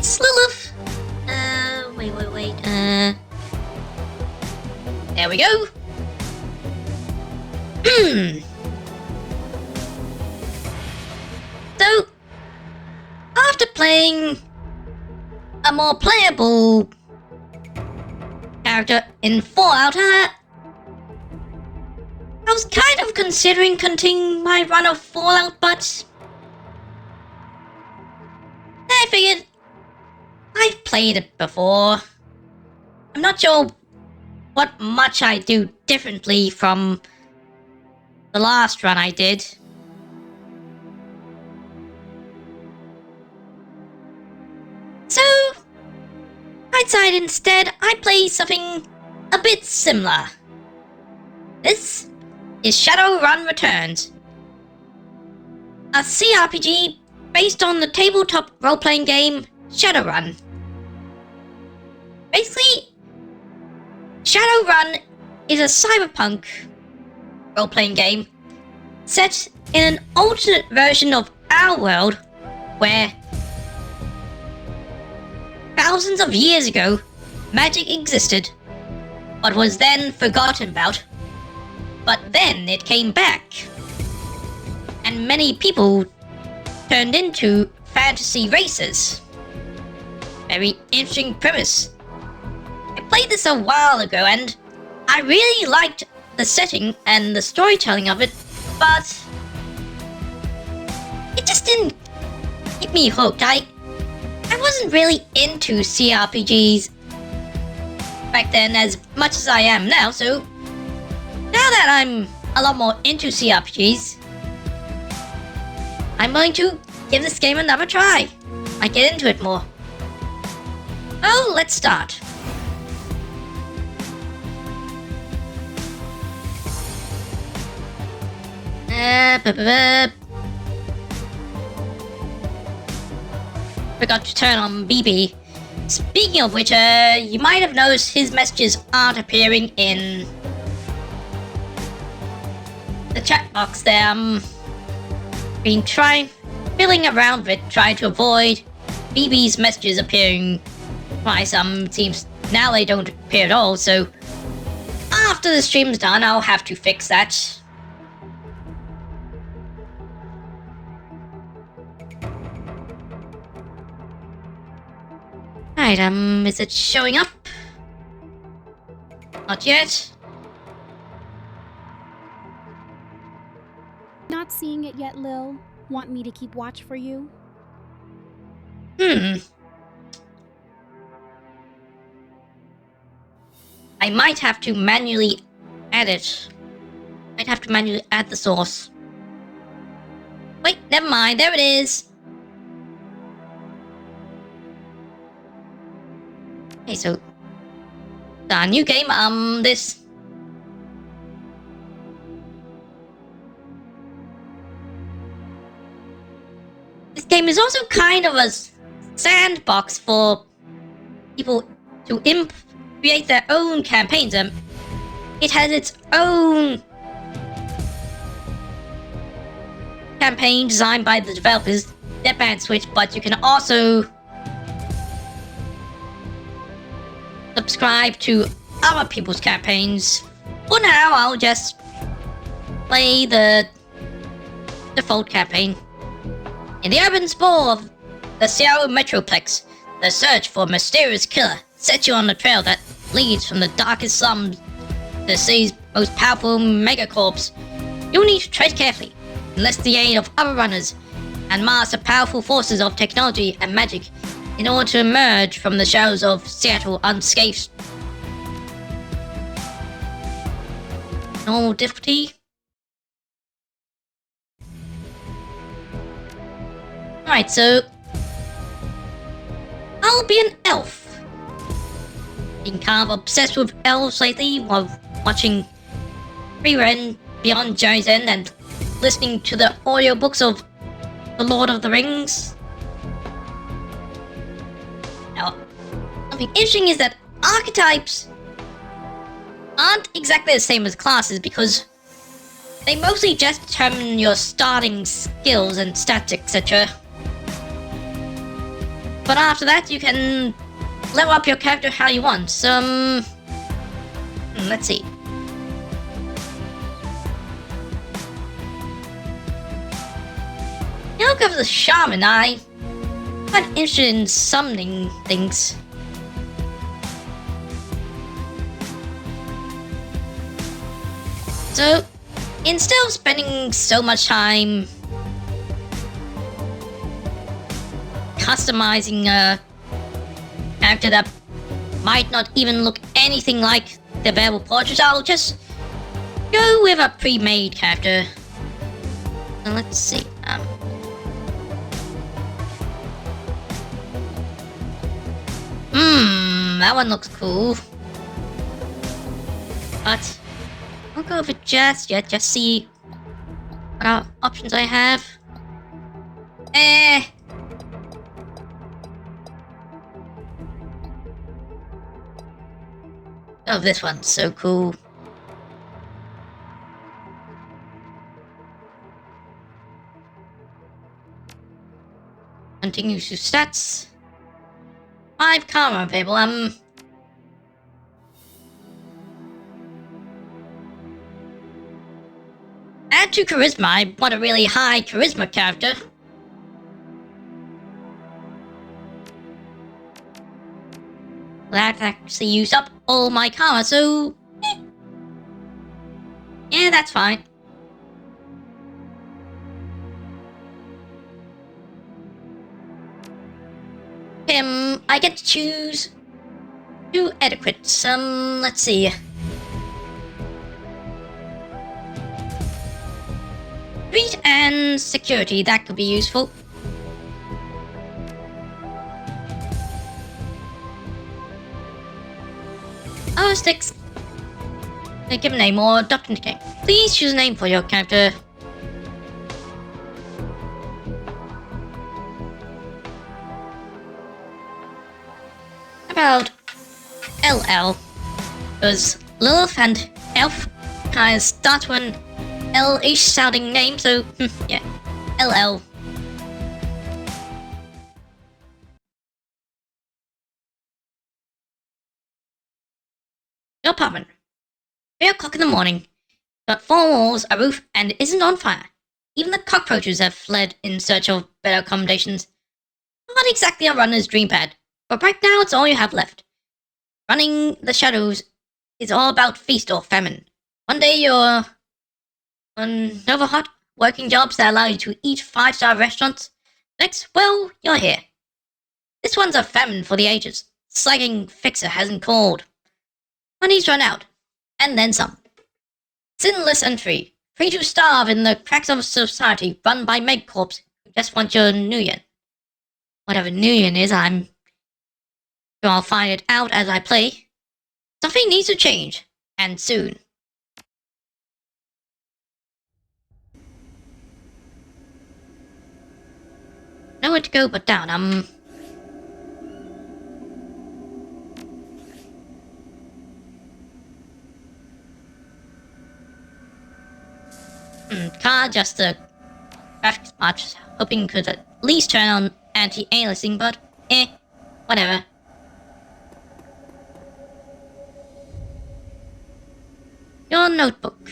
It's Lilith. Wait. There we go. So, after playing a more playable character in Fallout, I was kind of considering continuing my run of Fallout, but I figured I've played it before. I'm not sure what much I do differently from the last run I did. So, I decided instead I play something a bit similar. This is Shadowrun Returns, a CRPG based on the tabletop role-playing game Shadowrun. Basically, Shadowrun is a cyberpunk role-playing game set in an alternate version of our world where thousands of years ago magic existed but was then forgotten about. But then it came back and many people turned into fantasy races. Very interesting premise. I played this a while ago and I really liked the setting and the storytelling of it, but it just didn't keep me hooked. I wasn't really into CRPGs back then as much as I am now, so now that I'm a lot more into CRPGs, I'm going to give this game another try. I get into it more. Oh, let's start. Forgot to turn on BB. Speaking of which, you might have noticed his messages aren't appearing in the chat box there. Been fiddling around with trying to avoid BB's messages appearing twice. Seems now they don't appear at all, so after the stream's done, I'll have to fix that. Right, is it showing up? Not yet. Not seeing it yet, Lil. Want me to keep watch for you? I might have to manually add it. Might have to manually add the source. Wait, never mind, there it is. Okay, so the new game, this game is also kind of a sandbox for people to create their own campaigns. It has its own campaign designed by the developers, Deadpan Switch, but you can also subscribe to other people's campaigns. For now, I'll just play the default campaign. In the urban sprawl of the Seattle Metroplex, the search for a mysterious killer sets you on a trail that leads from the darkest slums to the city's most powerful megacorps. You'll need to tread carefully, enlist the aid of other runners, and master powerful forces of technology and magic in order to emerge from the shadows of Seattle unscathed. Normal difficulty. Alright, so I'll be an elf. Been kind of obsessed with elves lately while watching Rerun Beyond Journey's End and listening to the audiobooks of The Lord of the Rings. Now, something interesting is that archetypes aren't exactly the same as classes because they mostly just determine your starting skills and stats, etc. But after that, you can level up your character how you want. Let's see. I'll go for the shaman. I'm quite interested in summoning things. So, instead of spending so much time customizing a character that might not even look anything like the available portraits, I'll just go with a pre-made character. So let's see. That one looks cool. But I'll go with it just yet, just see what options I have. Oh, this one's so cool. Continue to stats. 5 karma available. Add to charisma. I want a really high charisma character. That actually used up all my karma, so yeah, that's fine. I get to choose 2 adequates. Let's see. Street and security, that could be useful. Oh, sticks. Give a name or adopt a nickname. Please choose a name for your character. About LL, because Lilith and Elf kind of start with an L-ish sounding name, so yeah, LL. Your apartment. 3 o'clock in the morning. Got 4 walls, a roof, and it isn't on fire. Even the cockroaches have fled in search of better accommodations. Not exactly a runner's dream pad. But right now, it's all you have left. Running the shadows is all about feast or famine. One day you're on over hot, working jobs that allow you to eat 5-star restaurants. Next, well, you're here. This one's a famine for the ages. Slagging fixer hasn't called. Money's run out. And then some. Sinless and free. Free to starve in the cracks of society run by megcorps who just want your nuyen. Whatever nuyen is, I'll find it out as I play. Something needs to change, and soon. Nowhere to go but down. Can't adjust the graphics much, hoping could at least turn on anti-aliasing, but whatever. Your notebook.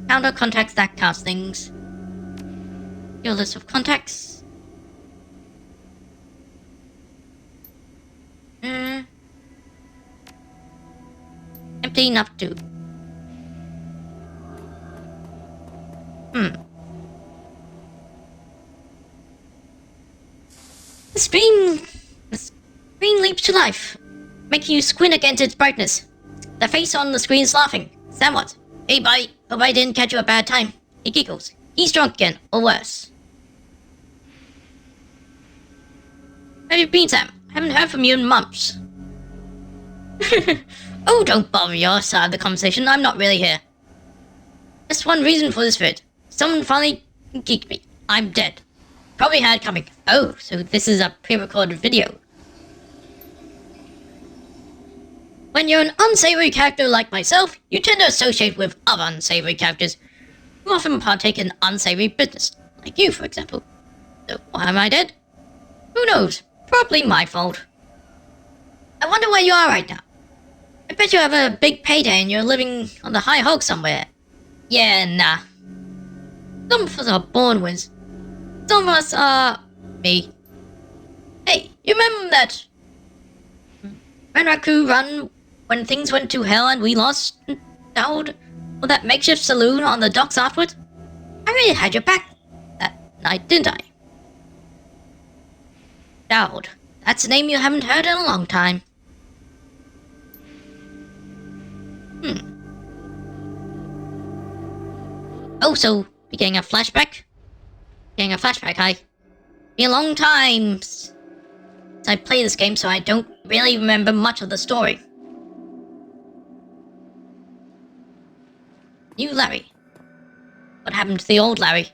Counter contacts that counts things. Your list of contacts. Empty enough too. The screen leaps to life, making you squint against its brightness. The face on the screen is laughing. Sam what? Hey buddy, hope I didn't catch you a bad time. He giggles. He's drunk again, or worse. Where have you been, Sam? I haven't heard from you in months. Oh, don't bother your side of the conversation. I'm not really here. Just one reason for this vid. Someone finally geeked me. I'm dead. Probably had it coming. Oh, so this is a pre-recorded video. When you're an unsavory character like myself, you tend to associate with other unsavory characters who often partake in unsavory business, like you, for example. So, why am I dead? Who knows? Probably my fault. I wonder where you are right now. I bet you have a big payday and you're living on the high hog somewhere. Yeah, nah. Some of us are born with. Some of us are... me. Hey, you remember that... Renraku run when things went to hell and we lost... Dowd? Or that makeshift saloon on the docks afterwards? I really had your back that night, didn't I? Dowd. That's a name you haven't heard in a long time. Oh, so we're getting a flashback? Getting a flashback, hi. Been a long time since I played this game, so I don't really remember much of the story. New Larry. What happened to the old Larry?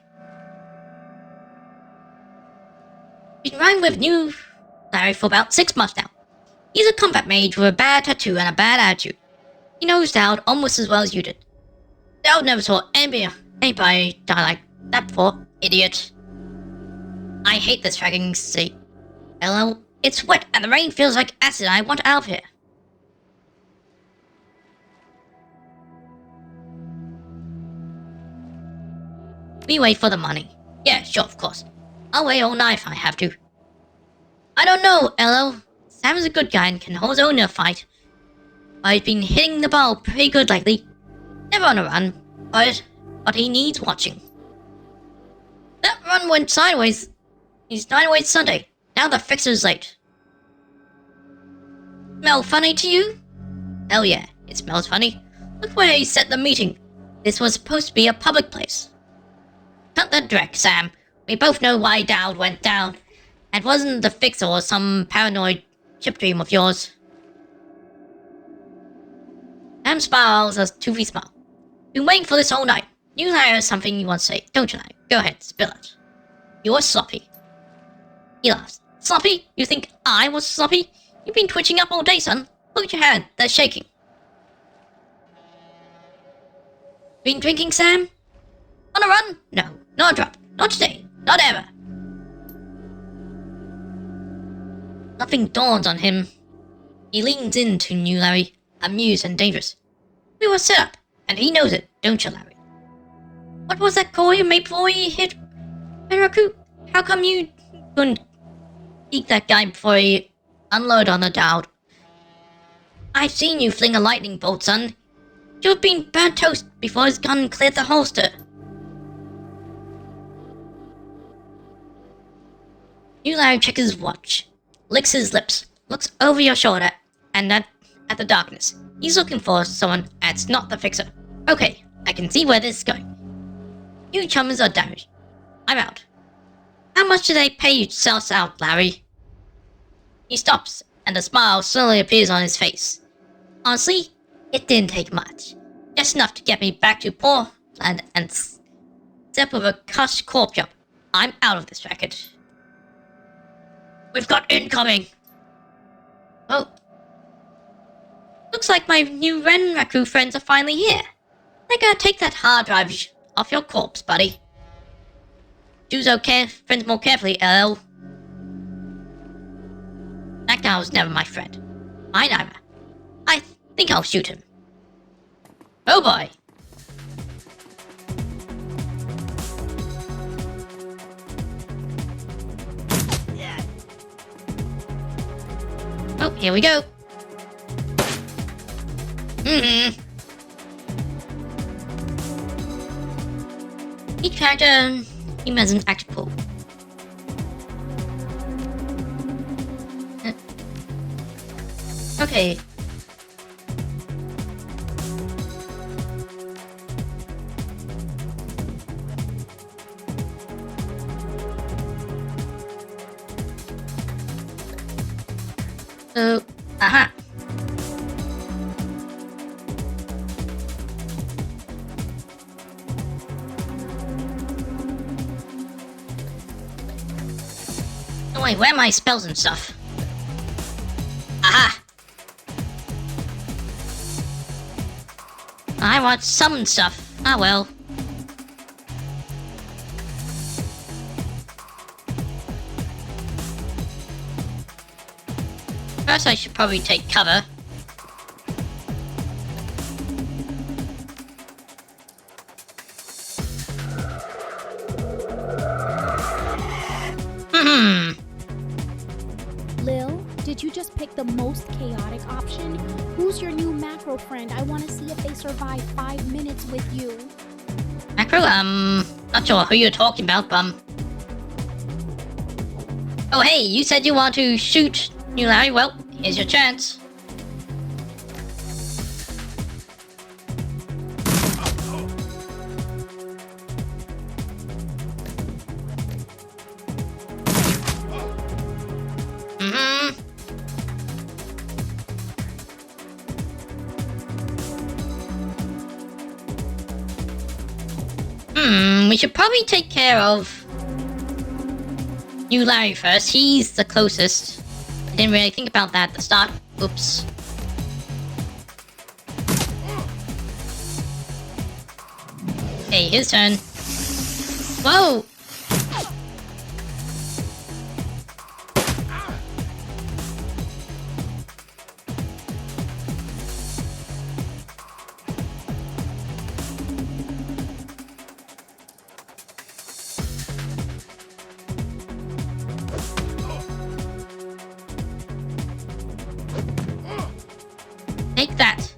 Been riding with new Larry for about 6 months now. He's a combat mage with a bad tattoo and a bad attitude. He knows Dowd almost as well as you did. Dowd never saw anybody die like that before, idiot. I hate this tracking seat. Hello, it's wet and the rain feels like acid. I want out of here. We wait for the money. Yeah, sure, of course. I'll wait all night if I have to. I don't know, Elo. Sam is a good guy and can hold his own in a fight. I've been hitting the ball pretty good lately. Never on a run, but he needs watching. That run went sideways. He's sideways Sunday. Now the fixer's late. Smell funny to you? Hell yeah, it smells funny. Look where he set the meeting. This was supposed to be a public place. Cut the dreck, Sam. We both know why Dowd went down. It wasn't the fixer or some paranoid chip dream of yours. Sam smiles a toothy smile. Been waiting for this all night. You have something you want to say, don't you, Larry? Go ahead, spill it. You're sloppy. He laughs. Sloppy? You think I was sloppy? You've been twitching up all day, son. Look at your hand, they're shaking. Been drinking, Sam? On a run? No, not a drop. Not today. Not ever. Nothing dawns on him. He leans into New Larry, amused and dangerous. We were set up, and he knows it, don't you, Larry? What was that call you made before he hit Renraku? How come you couldn't eat that guy before he unloaded on the Dowd? I've seen you fling a lightning bolt, son. You've been burnt toast before his gun cleared the holster. New Larry checks his watch, licks his lips, looks over your shoulder, and at the darkness. He's looking for someone, and it's not the fixer. Okay, I can see where this is going. You chummers are damaged. I'm out. How much do they pay you to sell us out, Larry? He stops, and a smile slowly appears on his face. Honestly, it didn't take much. Just enough to get me back to Portland and step with a cush corp jump. I'm out of this racket. We've got incoming! Oh. Looks like my new Renraku friends are finally here. They're gonna take that hard drive off your corpse, buddy. Choose our friends more carefully, LL. That guy was never my friend. Mine either. I think I'll shoot him. Oh boy! Oh, here we go. Each character team has an active pool. Okay. So, aha. Oh wait, where are my spells and stuff? Aha! I want some stuff. Ah well. First, I should probably take cover. Lil, did you just pick the most chaotic option? Who's your new macro friend? I want to see if they survive 5 minutes with you. Macro, not sure who you're talking about, Oh, hey, you said you want to shoot New Larry. Well, here's your chance. We should probably take care of New Larry first. He's the closest. I didn't really think about that at the start. Oops. Okay, his turn. Whoa! Take that.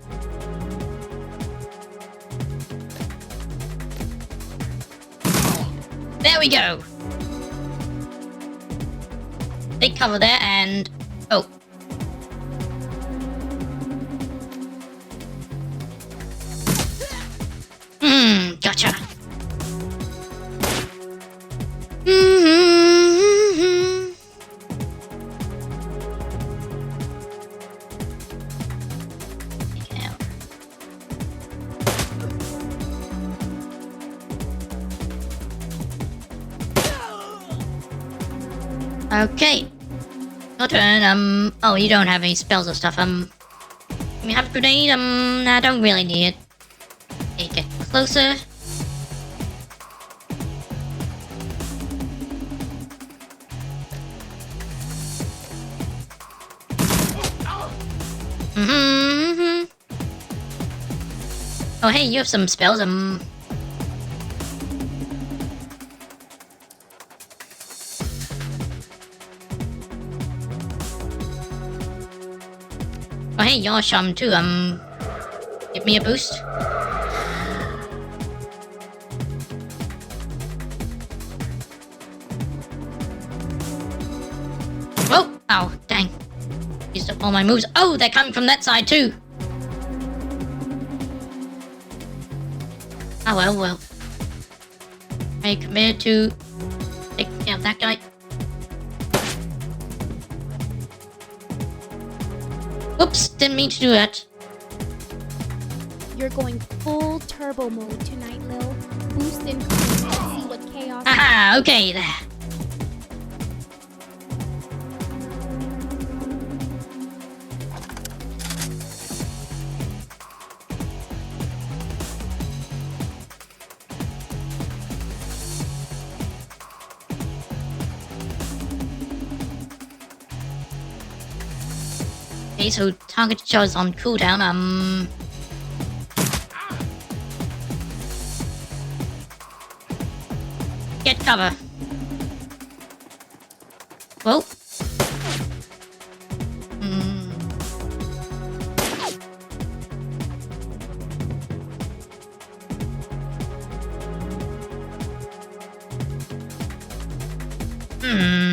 There we go. Take cover there and... Oh. Gotcha. Okay. Your turn, oh, you don't have any spells or stuff, you have a grenade, I don't really need it. Okay, get closer. Oh, hey, you have some spells, Oh, hey, you're Shum too, give me a boost. Oh, ow, dang. Used up all my moves. Oh, they're coming from that side too. Oh, well. I committed to take care of that guy. Oops, didn't mean to do that. You're going full turbo mode tonight, Lil. Boost incoming. Let's see what chaos... Aha, okay there. Okay, so target charge is on cooldown, Get cover. Whoa.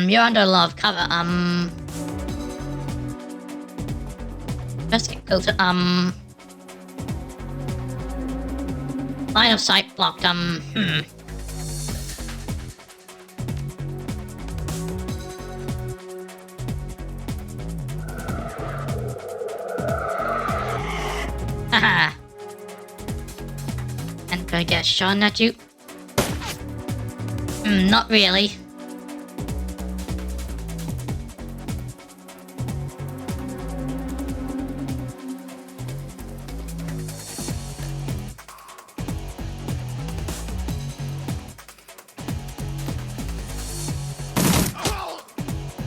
You're under a lot of cover, Let's get closer, line of sight blocked, Haha. And gonna get a shot at you? Not really.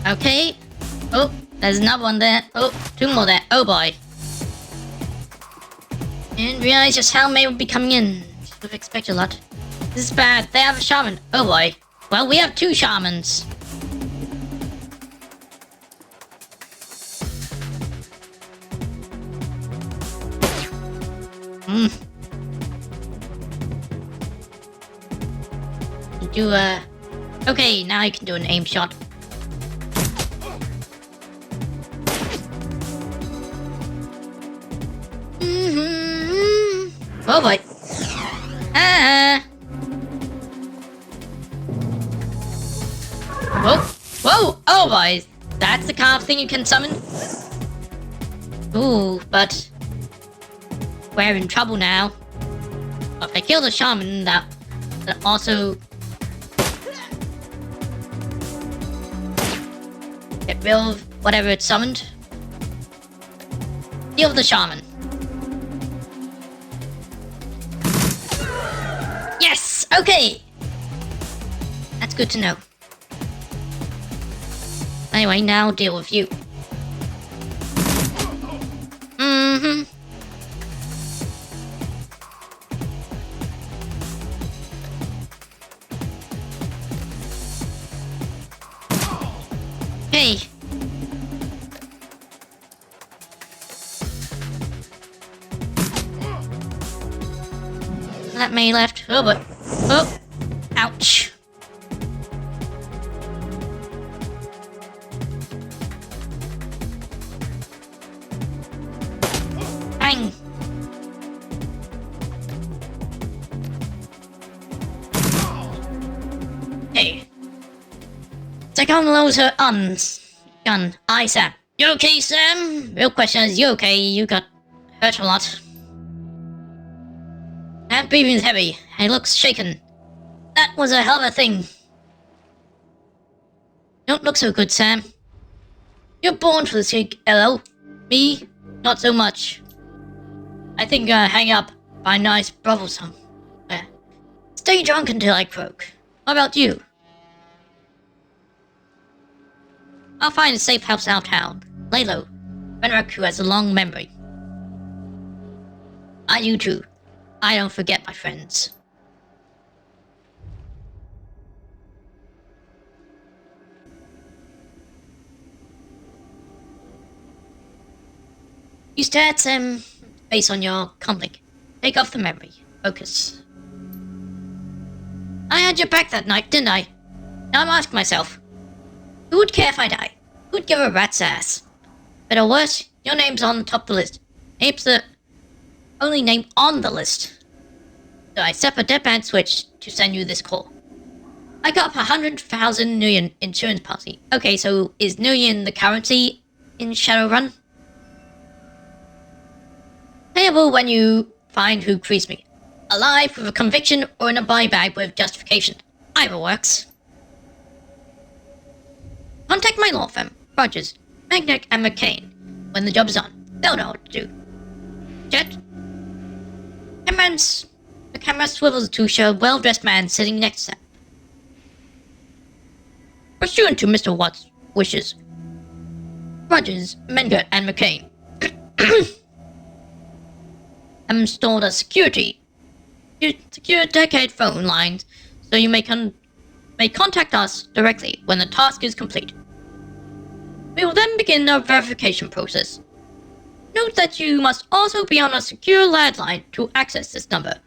Okay. Oh, There's another one there. Oh, two more there. Oh boy. Didn't realize just how many would be coming in. Should have expected a lot. This is bad. They have a shaman. Oh boy. Well, we have two shamans. Do okay, now I can do an aim shot. Oh boy. Whoa. Whoa. Oh boy. That's the kind of thing you can summon? Ooh, but we're in trouble now. If I kill the shaman, that also get rid of whatever it summoned. Deal with the shaman. Yes! Okay! That's good to know. Anyway, now deal with you. Okay. That may left. Oh, but oh, ouch. Bang. Hey. Second loader gun. Aye, Sam. You okay, Sam? Real question is, you okay? You got hurt a lot. That breathing's heavy. He looks shaken. That was a hell of a thing. Don't look so good, Sam. You're born for this gig, LL. Me, not so much. I think hang up, buy a nice brothel song. Stay drunk until I croak. What about you? I'll find a safe house downtown. Lay low. Renrak, who has a long memory. I do too. I don't forget my friends. You stare at Sam based on your conflict. Take off the memory. Focus. I had your back that night, didn't I? Now I'm asking myself, who would care if I die? Who'd give a rat's ass? Better or worse, your name's on the top of the list. Name's the only name on the list. So I set a deadpan switch to send you this call. I got up 100,000 Nuyen insurance policy. Okay, so is Nuyen the currency in Shadowrun? Payable when you find who creased me. Alive with a conviction or in a body bag with justification. Either works. Contact my law firm, Rogers, Magnet and McCain. When the job's on, they'll know what to do. Jet? The camera swivels to show a well-dressed man sitting next to them. Pursuant to Mr. Watt's wishes, Rogers, Menger, and McCain installed a secure decade phone lines so you may contact us directly when the task is complete. We will then begin our verification process. Note that you must also be on a secure landline to access this number.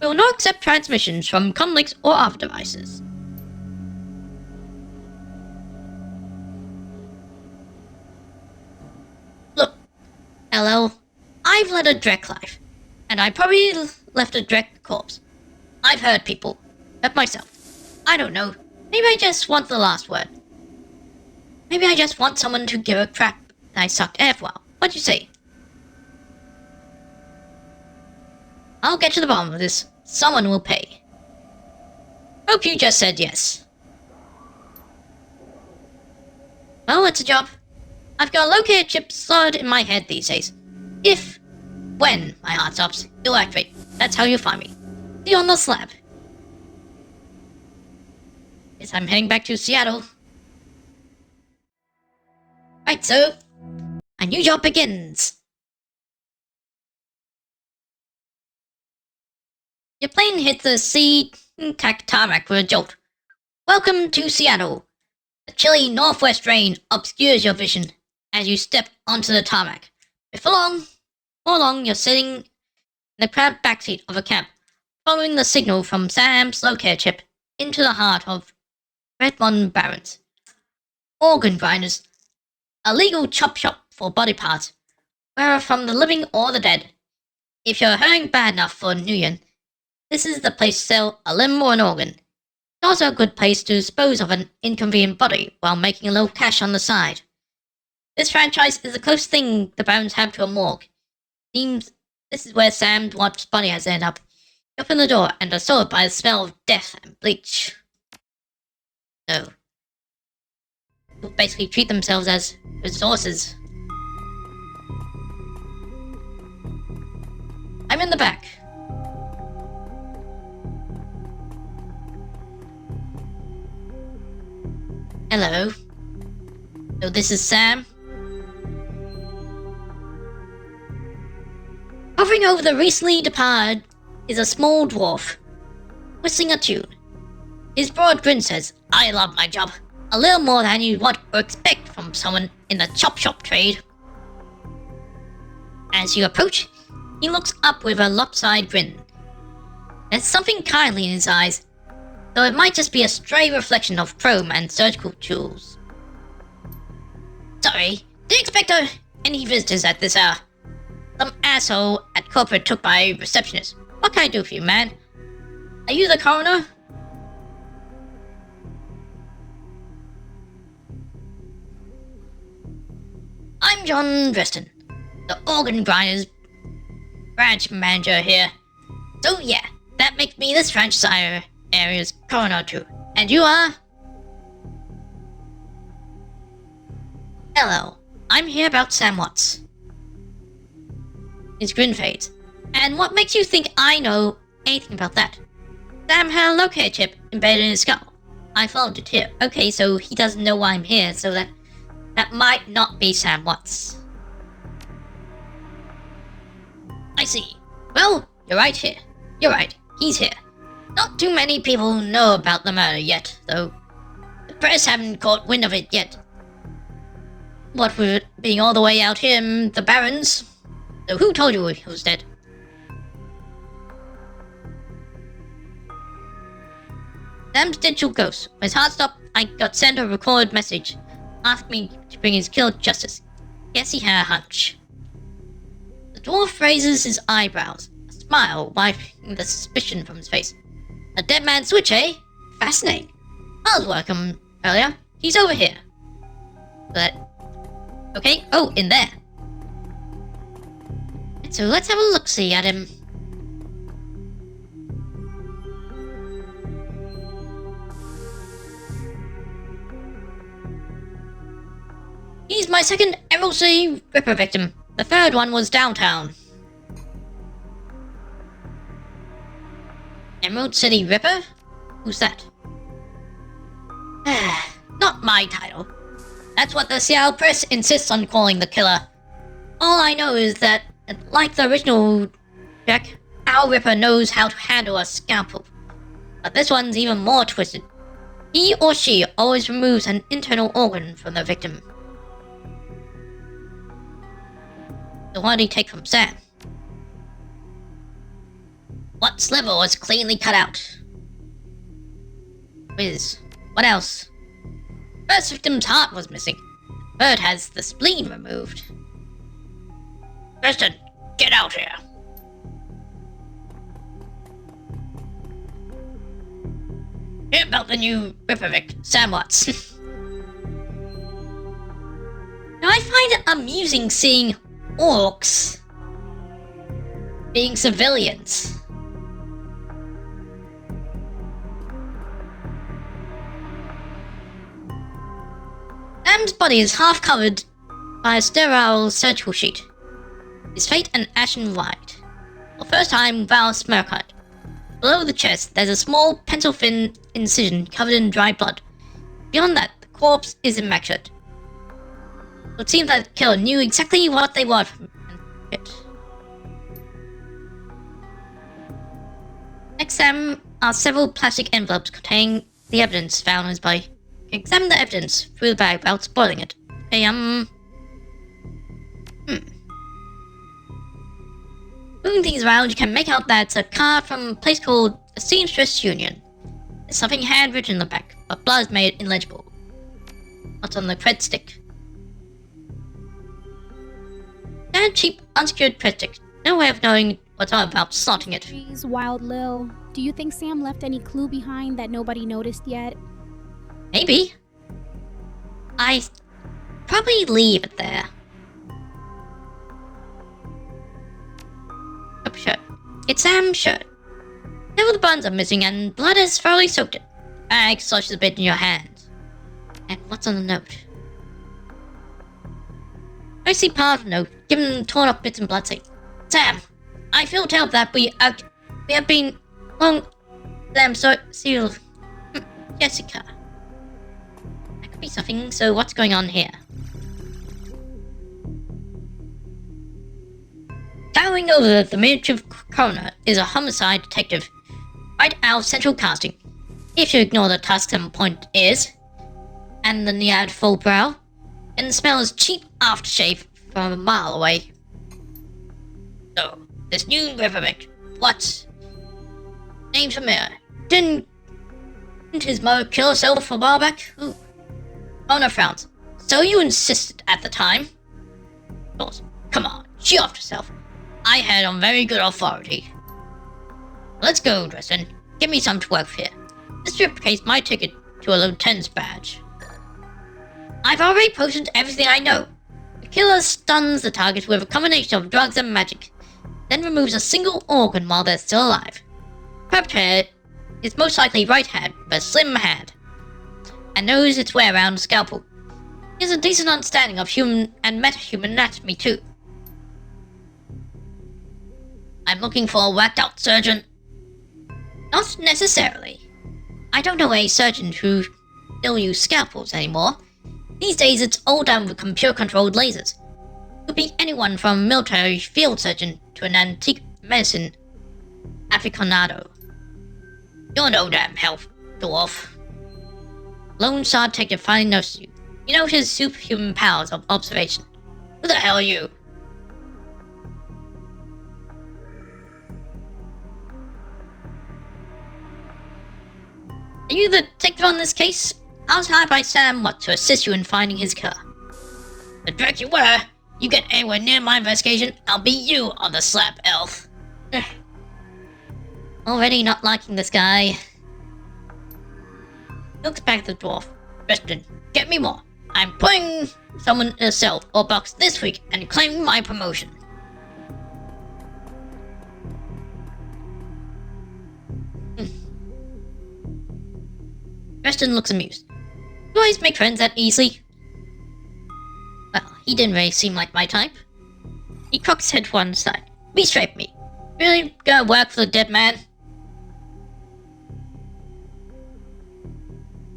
We will not accept transmissions from comlinks or other devices. Look, LL, I've led a Drek life, and I probably left a Drek corpse. I've hurt people, hurt myself. I don't know, maybe I just want the last word. Maybe I just want someone to give a crap that I sucked air for a while. What do you say? I'll get to the bottom of this. Someone will pay. Hope you just said yes. Well, it's a job. I've got a locator chip solid in my head these days. When my heart stops, it'll activate. That's how you'll find me. See you on the slab. Guess I'm heading back to Seattle. Right Alright, so a new job begins. Your plane hit the sea tarmac with a jolt. Welcome to Seattle. The chilly northwest rain obscures your vision as you step onto the tarmac. Before long, you're sitting in the cramped backseat of a cab, following the signal from Sam's locator chip into the heart of Redmond Barrens. Organ grinders, a legal chop shop for body parts, whether from the living or the dead. If you're hurting bad enough for New Year, this is the place to sell a limb or an organ. It's also a good place to dispose of an inconvenient body while making a little cash on the side. This franchise is the closest thing the Barons have to a morgue. Seems this is where Sam's wife's body has ended up. You open the door and are soiled by the smell of death and bleach. So, people basically treat themselves as resources. I'm in the back. Hello. So this is Sam. Hovering over the recently departed is a small dwarf, whistling a tune. His broad grin says, "I love my job. A little more than you'd want or expect from someone in the chop shop trade." As you approach, he looks up with a lopsided grin. There's something kindly in his eyes, though it might just be a stray reflection of chrome and surgical tools. "Sorry, didn't expect any visitors at this hour. Some asshole at corporate took my receptionist. What can I do for you, man? Are you the coroner?" "I'm John Dresden, the organ grinders branch manager here. So yeah, that makes me this franchise area's coroner too. And you are?" "Hello, I'm here about Sam Watts." His grin fades. "And what makes you think I know anything about that?" "Sam had a locator chip embedded in his skull. I followed it here." "Okay, so he doesn't know why I'm here, so that might not be Sam Watts." "I see. Well, you're right here. You're right, he's here. Not too many people know about the murder yet, though. The press haven't caught wind of it yet. What with it being all the way out here in the Barrens. So who told you he was dead?" Sam's digital ghost. When his heart stopped, I got sent a recorded message asking me to bring his killer to justice. Guess he had a hunch. The dwarf raises his eyebrows, a smile wiping the suspicion from his face. "A dead man's switch, eh? Fascinating. I was working earlier. He's over here." But okay, oh, in there. So let's have a look-see at him. He's my second Emerald City Ripper victim. The third one was downtown. Emerald City Ripper? Who's that? Not my title. That's what the Seattle Press insists on calling the killer. All I know is that, like the original Jack, our Ripper knows how to handle a scalpel. But this one's even more twisted. He or she always removes an internal organ from the victim. So what did he take from Sam? What liver was cleanly cut out? Whiz. What else? First victim's heart was missing. Third has the spleen removed. "Preston, get out here." "Hear about the new Ripper victim, Sam Watts." Now I find it amusing seeing orcs being civilians. Sam's body is half covered by a sterile surgical sheet. His fate an ashen white. For the first time without a smirk on it. Below the chest, there's a small pencil-thin incision covered in dry blood. Beyond that, the corpse is immaculate. It seems that the killer knew exactly what they wanted from it. Next are several plastic envelopes containing the evidence found as by examine the evidence through the bag without spoiling it. Moving things around, you can make out that it's a card from a place called the Seamstress Union. There's something handwritten in the back, but blood has made it illegible. What's on the cred stick? That cheap, unsecured cred stick. No way of knowing what's all about slotting it. Jeez, Wild Lil. Do you think Sam left any clue behind that nobody noticed yet? Maybe. I probably leave it there. Up shirt. It's Sam's shirt. Several of the buttons are missing and blood has thoroughly soaked it. Bag sloshes a bit in your hands. And what's on the note? I see part of the note, given torn up bits and blood saying, Sam, I feel terrible that we have been long them so sealed. Jessica. That could be something, so what's going on here? Towering over the miniature coroner is a homicide detective right out of central casting. If you ignore the task some point is, and the near full brow, and the smell is cheap aftershave from a mile away. So, this new Riverbank, what? Name's familiar. Didn't his mother kill herself a while back? Ooh. Owner frowns. So you insisted at the time? Of come on, she offed herself. I had on very good authority. Let's go, Dresden. Give me some to work here. This replicates my ticket to a lieutenant's badge. I've already posted everything I know. The killer stuns the target with a combination of drugs and magic, then removes a single organ while they're still alive. Perpetrator is most likely right-hand, but a slim hand, and knows its way around a scalpel. He has a decent understanding of human and metahuman anatomy too. I'm looking for a whacked-out surgeon. Not necessarily. I don't know a surgeon who still use scalpels anymore. These days it's all done with computer-controlled lasers. It could be anyone from a military field surgeon to an antique medicine aficionado. You're no damn help, dwarf. Lone Star Detective finally notices you. You notice his superhuman powers of observation. Who the hell are you? Are you the detective on this case? I was hired by Sam Watt to assist you in finding his car. The direct you were. You get anywhere near my investigation, I'll be you on the slap, elf. Already not liking this guy. Looks back at the dwarf. Dresden, get me more. I'm putting someone in a cell or box this week and claiming my promotion. Dresden looks amused. You always make friends that easily? Well, he didn't really seem like my type. He cocked his head to one side. Be straight with me. Really gonna work for the dead man?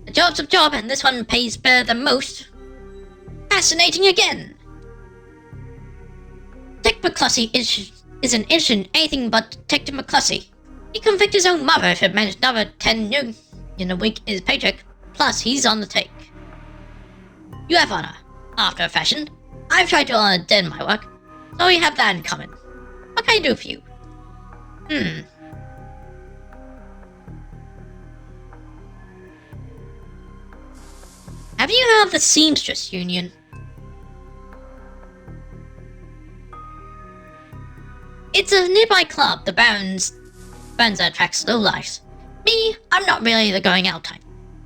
A job's a job, and this one pays better than most. Fascinating again! Detective McCluskey isn't interested in anything but Detective McCluskey. He convicted his own mother if it meant another 10 new in a week in his paycheck, plus he's on the take. You have honor. After a fashion, I've tried to honor dead in my work, so we have that in common. What can I do for you? Have you heard of the Seamstress Union? It's a nearby club, the Barons that attracts lowlifes. Me, I'm not really the going out type.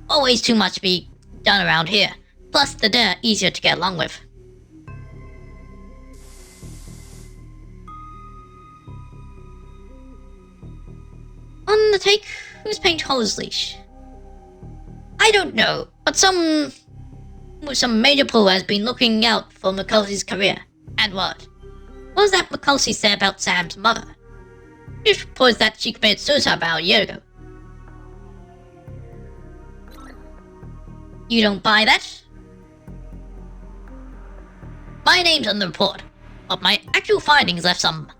Always too much to be done around here. Plus, the dead are easier to get along with. On the take, who's paying to hold his leash? I don't know, but some major pull has been looking out for McCulsey's career. And what? What was that McCulsey said about Sam's mother? She reports that she committed suicide about a year ago. You don't buy that? My name's on the report, but my actual findings left some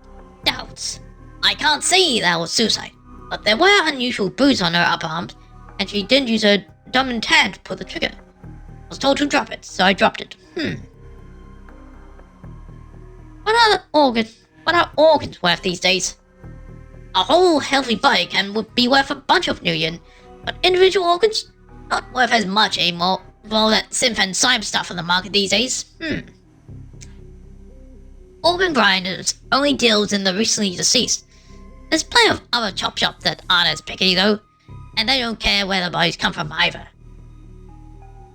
doubts. I can't say that was suicide, but there were unusual bruises on her upper arms, and she didn't use her dominant hand to pull the trigger. I was told to drop it, so I dropped it. What are organs worth these days? A whole healthy body would be worth a bunch of million, but individual organs? Not worth as much anymore with all that synth and cyber stuff on the market these days. Organ grinders only deals in the recently deceased. There's plenty of other chop shops that aren't as picky though, and they don't care where the bodies come from either.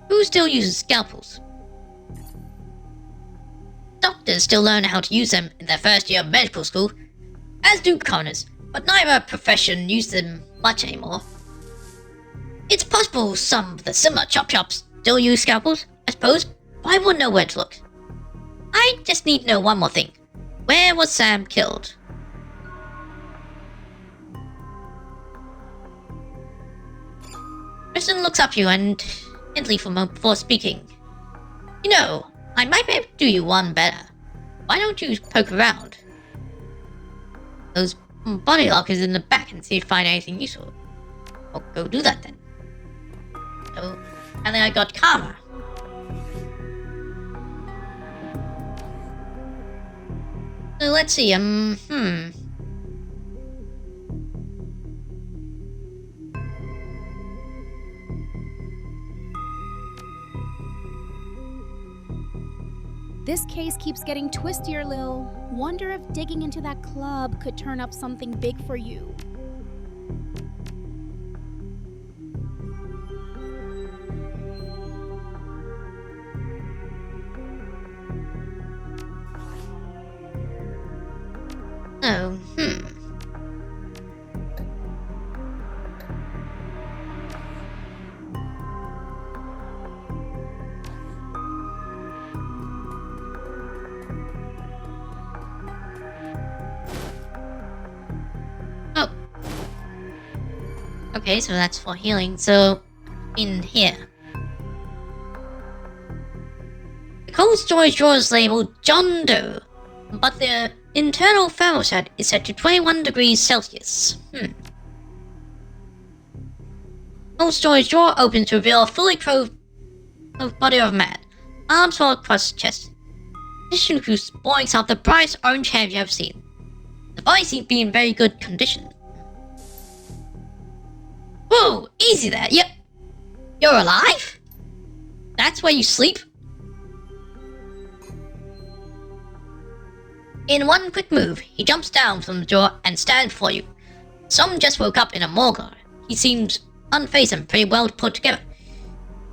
Who still uses scalpels? Doctors still learn how to use them in their first year of medical school, as do commoners, but neither profession uses them much anymore. It's possible some of the similar chop shops still use scalpels, I suppose, but I wouldn't know where to look. I just need to know one more thing. Where was Sam killed? Kristen looks up at you and intently for a moment before speaking. You know, I might be able to do you one better. Why don't you poke around those body lockers in the back and see if you find anything useful? I'll go do that then. Oh, and then I got karma. So let's see, This case keeps getting twistier, Lil. Wonder if digging into that club could turn up something big for you. Oh, Okay, so that's for healing. So, in here. The cold storage drawer is labeled John Doe, but the internal thermostat is set to 21 degrees Celsius. Cold storage drawer opens to reveal a fully clothed body of a man, arms fall across his chest. This includes boings out the brightest orange hair you have seen. The body seems to be in very good condition. Whoa, easy there. Yep. You're alive? That's where you sleep? In one quick move, he jumps down from the door and stands before you. Someone just woke up in a morgue. He seems unfazed and pretty well put together.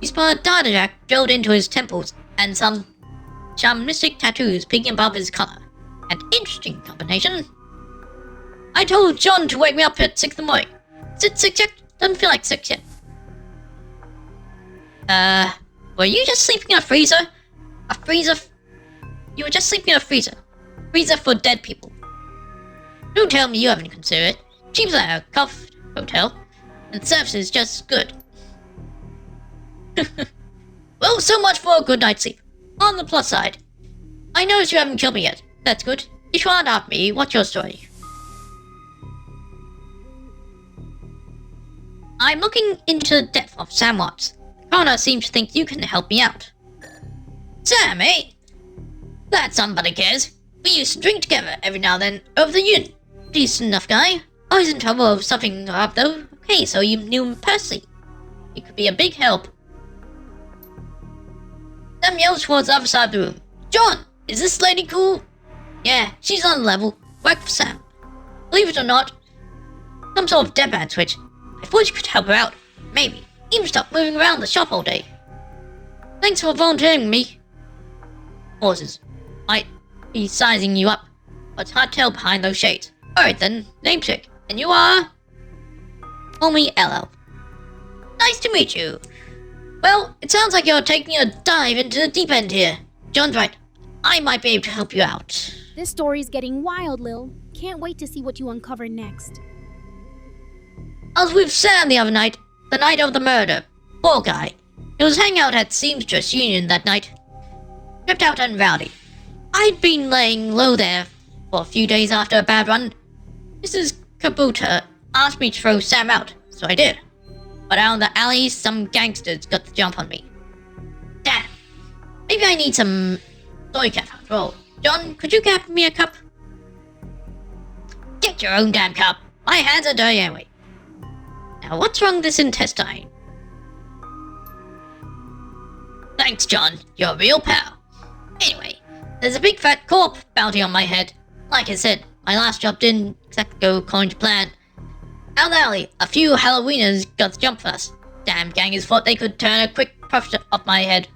He's got a data jack drilled into his temples and some shamanistic tattoos peeking above his collar. An interesting combination. I told John to wake me up at 6 in the morning. Is it 6 yet? Doesn't feel like 6 yet. Were you just sleeping in a freezer? A freezer? You were just sleeping in a freezer. Freezer for dead people. Don't tell me you haven't considered it. Cheaper than a cuffed hotel. And the service is just good. Well, so much for a good night's sleep. On the plus side, I noticed you haven't killed me yet. That's good. If you aren't after me, what's your story? I'm looking into the death of Sam Watts. The coroner seems to think you can help me out. Sam, eh? Glad somebody cares. We used to drink together every now and then over the union. Decent enough guy. Always in trouble of something up though. Okay, so you knew him personally. He could be a big help. Sam yells towards the other side of the room. John, is this lady cool? Yeah, she's on the level. Work for Sam. Believe it or not, some sort of deadpan switch. I thought you could help her out. Maybe. Even stop moving around the shop all day. Thanks for volunteering me. Pauses. Might be sizing you up, but it's hard to tell behind those shades. Alright then, name check. And you are? Call me LL. Nice to meet you. Well, it sounds like you're taking a dive into the deep end here. John's right. I might be able to help you out. This story's getting wild, Lil. Can't wait to see what you uncover next. I was with Sam the other night, the night of the murder. Poor guy. He was hanging out at Seamstress Union that night. Tripped out and rowdy. I'd been laying low there for a few days after a bad run. Mrs. Kabuta asked me to throw Sam out, so I did. But out in the alley, some gangsters got the jump on me. Damn. Maybe I need some soy cap after all. John, could you get me a cup? Get your own damn cup. My hands are dirty anyway. Now what's wrong with this intestine? Thanks, John. You're a real pal. Anyway, there's a big fat corp bounty on my head. Like I said, my last job didn't exactly go according to plan. Out in the alley, a few Halloweeners got the jump for us. Damn gangers thought they could turn a quick profit off my head.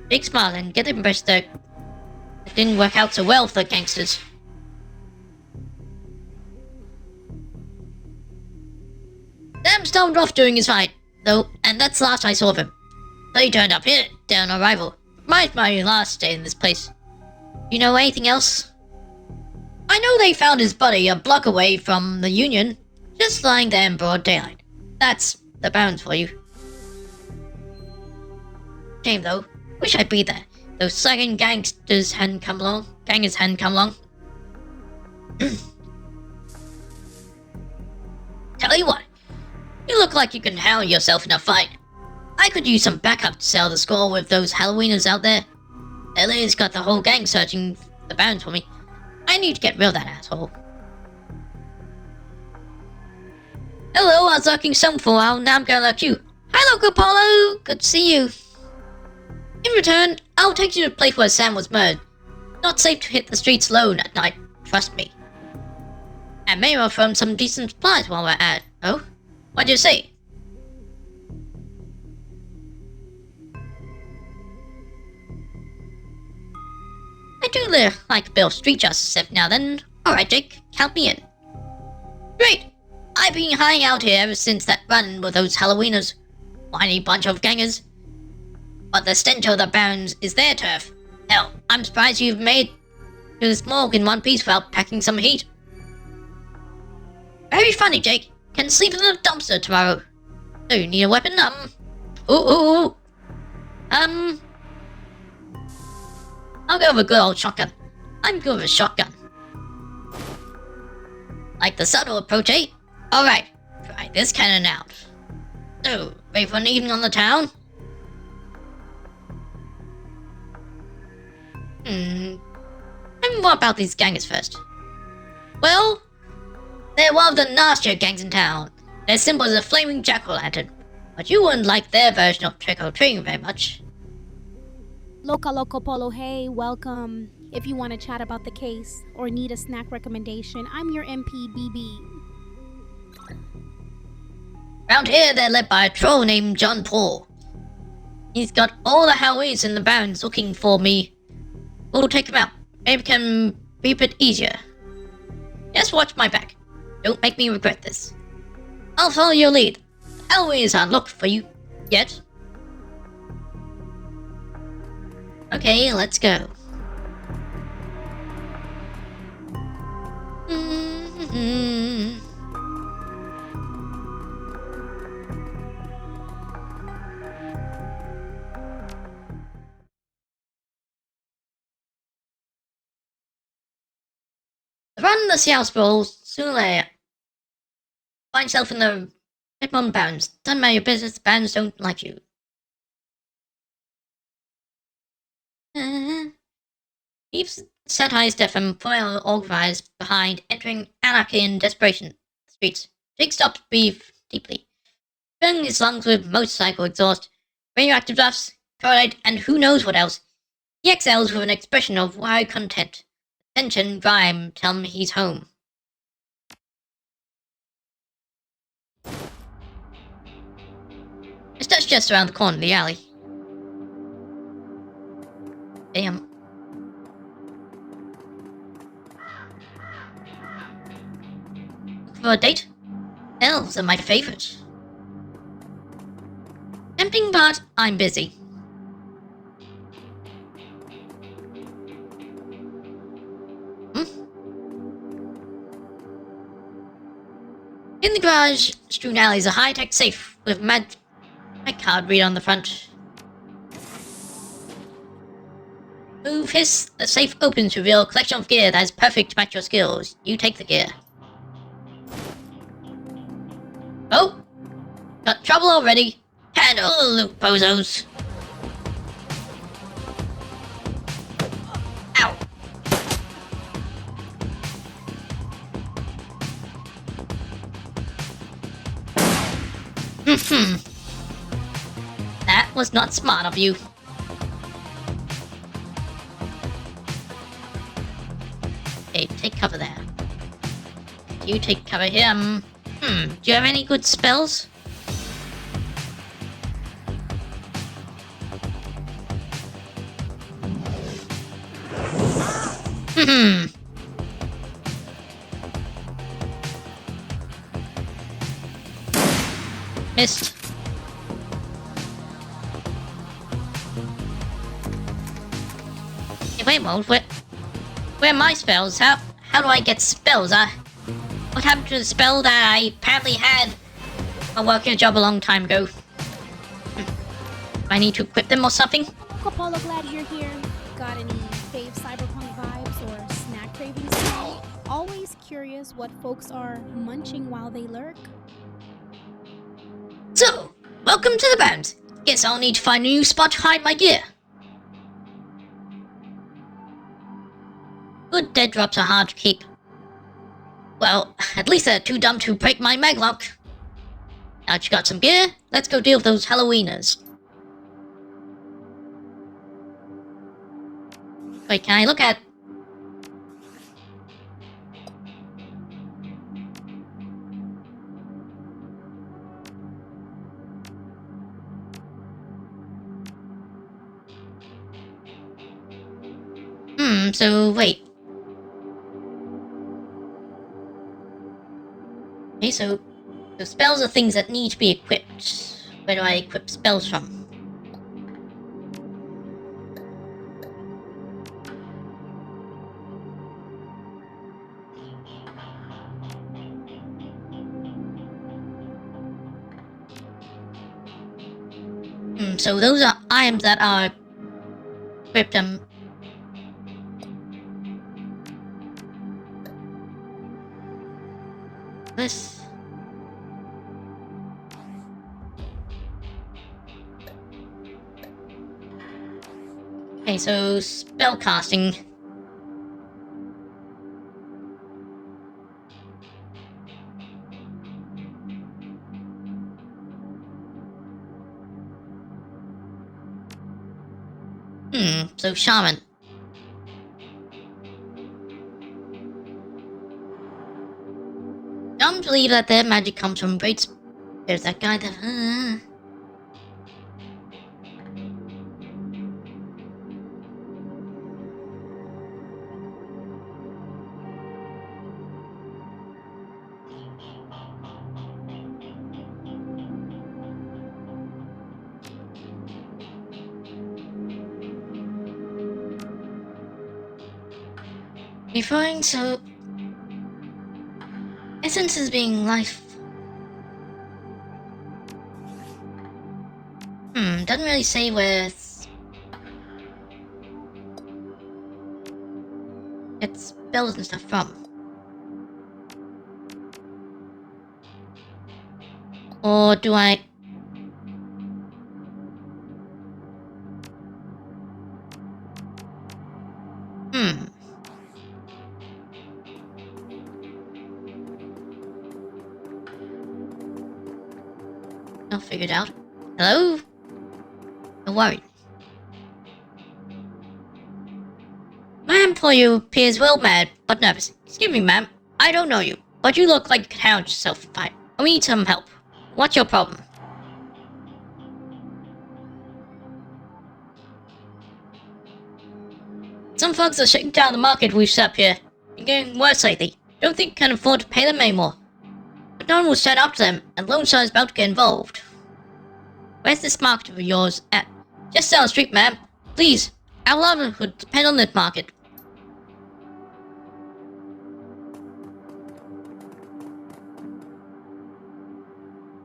Big smile and get the impression that it didn't work out so well for the gangsters. Sam stormed off during his fight, though, and that's the last I saw of him. So he turned up here, dead on arrival. Might my last day in this place. You know anything else? I know they found his body a block away from the Union, just lying there in broad daylight. That's the bounds for you. Shame though. Wish I'd be there. Those second gangsters hadn't come along. Gangers hadn't come along. Tell you what. You look like you can handle yourself in a fight. I could use some backup to settle the score with those Halloweeners out there. Ellie's got the whole gang searching the bounds for me. I need to get rid of that asshole. Hello, I was lurking some for a while, now I'm gonna lurk you. Hi, local Polo! Good to see you. In return, I'll take you to the place where Sam was murdered. Not safe to hit the streets alone at night, trust me. And maybe I'll throw some decent supplies while we're at it. Oh? What'd you say? I do like a bit of street justice every now and then. Alright, Jake, count me in. Great! I've been hiding out here ever since that run with those Halloweeners. Whiny bunch of gangers. But the stench of the bounds is their turf. Hell, I'm surprised you've made to this morgue in one piece without packing some heat. Very funny, Jake. Can sleep in the dumpster tomorrow. Do you need a weapon? I'll go with a good old shotgun. I'm good with a shotgun. Like the subtle approach, eh? Alright, try this cannon out. So, ready for an evening on the town? And what about these gangers first? Well, they're one of the nastier gangs in town. Their symbol is a flaming jack-o'-lantern. But you wouldn't like their version of trick-or-treating very much. Loco Polo, hey, welcome. If you want to chat about the case or need a snack recommendation, I'm your MPBB. Around here, they're led by a troll named John Paul. He's got all the Halloweens in the bounds looking for me. We'll take him out. Maybe it can be a bit easier. Just watch my back. Don't make me regret this. I'll follow your lead. The Halloweens aren't looking for you yet. Okay, let's go. Run the Seattle Bowl sooner or later. Find yourself in the Redmond bounds. Doesn't matter your business, the bounds don't like you. Keeps satires deaf and foil organized behind entering anarchy and desperation. Streets. Jake stopped to breathe deeply. Filling his lungs with motorcycle exhaust, radioactive dust, chloride, and who knows what else. He exhales with an expression of wide content. Tension, grime, tell him he's home. That's just around the corner of the alley. Damn. For a date? Elves are my favorite. Tempting, but I'm busy. In the garage, strewn alley is a high-tech safe with my card reader on the front. Move his safe open to reveal a collection of gear that is perfect to match your skills. You take the gear. Oh! Got trouble already. Handle the loot, bozos. Ow. That was not smart of you. Okay, take cover there. You take cover here. Do you have any good spells? Missed. Hey, wait a moment, where are my spells? How do I get spells? What happened to the spell that I apparently had while working a job a long time ago? Do I need to equip them or something? Apollo, glad you're here. Got any fave cyberpunk vibes or snack cravings today? Always curious what folks are munching while they lurk. So, welcome to the band. Guess I'll need to find a new spot to hide my gear. Good dead drops are hard to keep. Well, at least they're too dumb to break my maglock. Now that you got some gear, let's go deal with those Halloweeners. Wait, can I look at... so wait. Okay, so the spells are things that need to be equipped. Where do I equip spells from? So those are items that are equipped. This. Okay, so spell casting. So shaman. Don't believe that their magic comes from great. There's that guy that. Referring to essences being life. Doesn't really say where it's spells and stuff from. Or do I... I'll figure it out. Hello? Don't worry. My employer appears well mad, but nervous. Excuse me, ma'am. I don't know you, but you look like you can handle yourself fine. We need some help. What's your problem? Some folks are shutting down the market we've set up here. It's getting worse lately. Don't think we can afford to pay them anymore. But no one will stand up to them, and Lone Star is about to get involved. Where's this market of yours at? Just down the street, ma'am. Please, our livelihood depend on this market.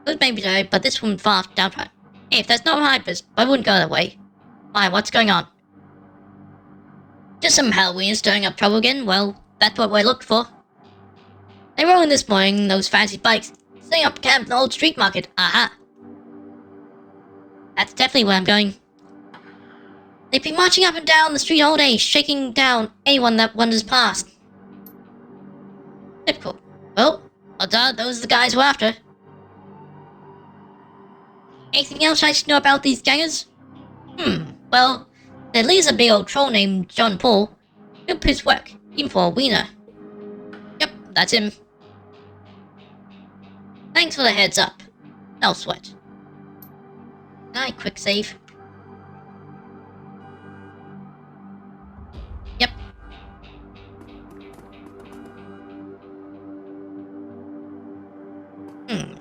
Good maybe today, but this woman fast downright. Hey, if that's not hypers, I wouldn't go that way. Why, what's going on? Just some Halloween stirring up trouble again. Well, that's what we're looking for. They were in this morning, those fancy bikes, setting up camp in the old street market. Aha! That's definitely where I'm going. They've been marching up and down the street all day, shaking down anyone that wanders past. Typical. Well, those are the guys we're after. Anything else I should know about these gangers? Well, their leader's a big old troll named John Paul. He'll put his work, even for a wiener. Yep, that's him. Thanks for the heads up. No sweat. Can I quick save? Yep.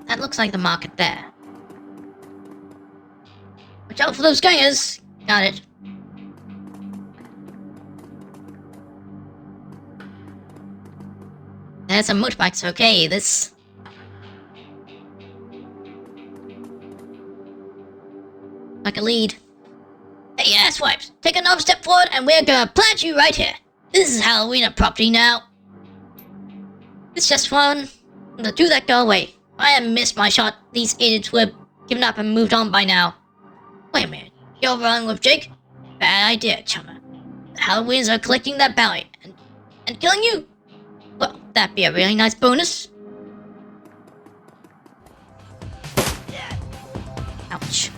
That looks like the market there. Watch out for those gangers! Got it. There's some motorbikes, okay, this... like a lead. Hey, asswipes! Take another step forward and we're gonna plant you right here! This is Halloween property now! It's just fun. Do that go away. I have missed my shot. These idiots would have given up and moved on by now. Wait a minute. You're running with Jake? Bad idea, chummer. The Halloweens are collecting that bounty and killing you? Well, that'd be a really nice bonus. Ouch.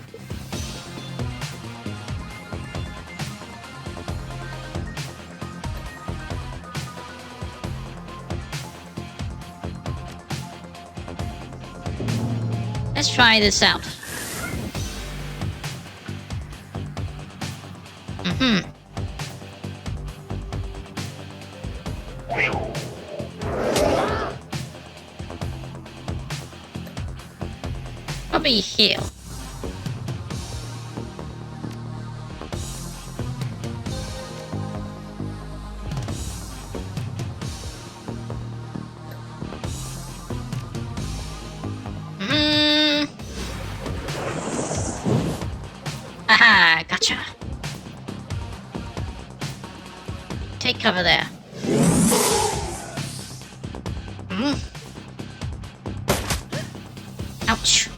Let's try this out. Probably here. Aha, gotcha. Take cover there. Ouch.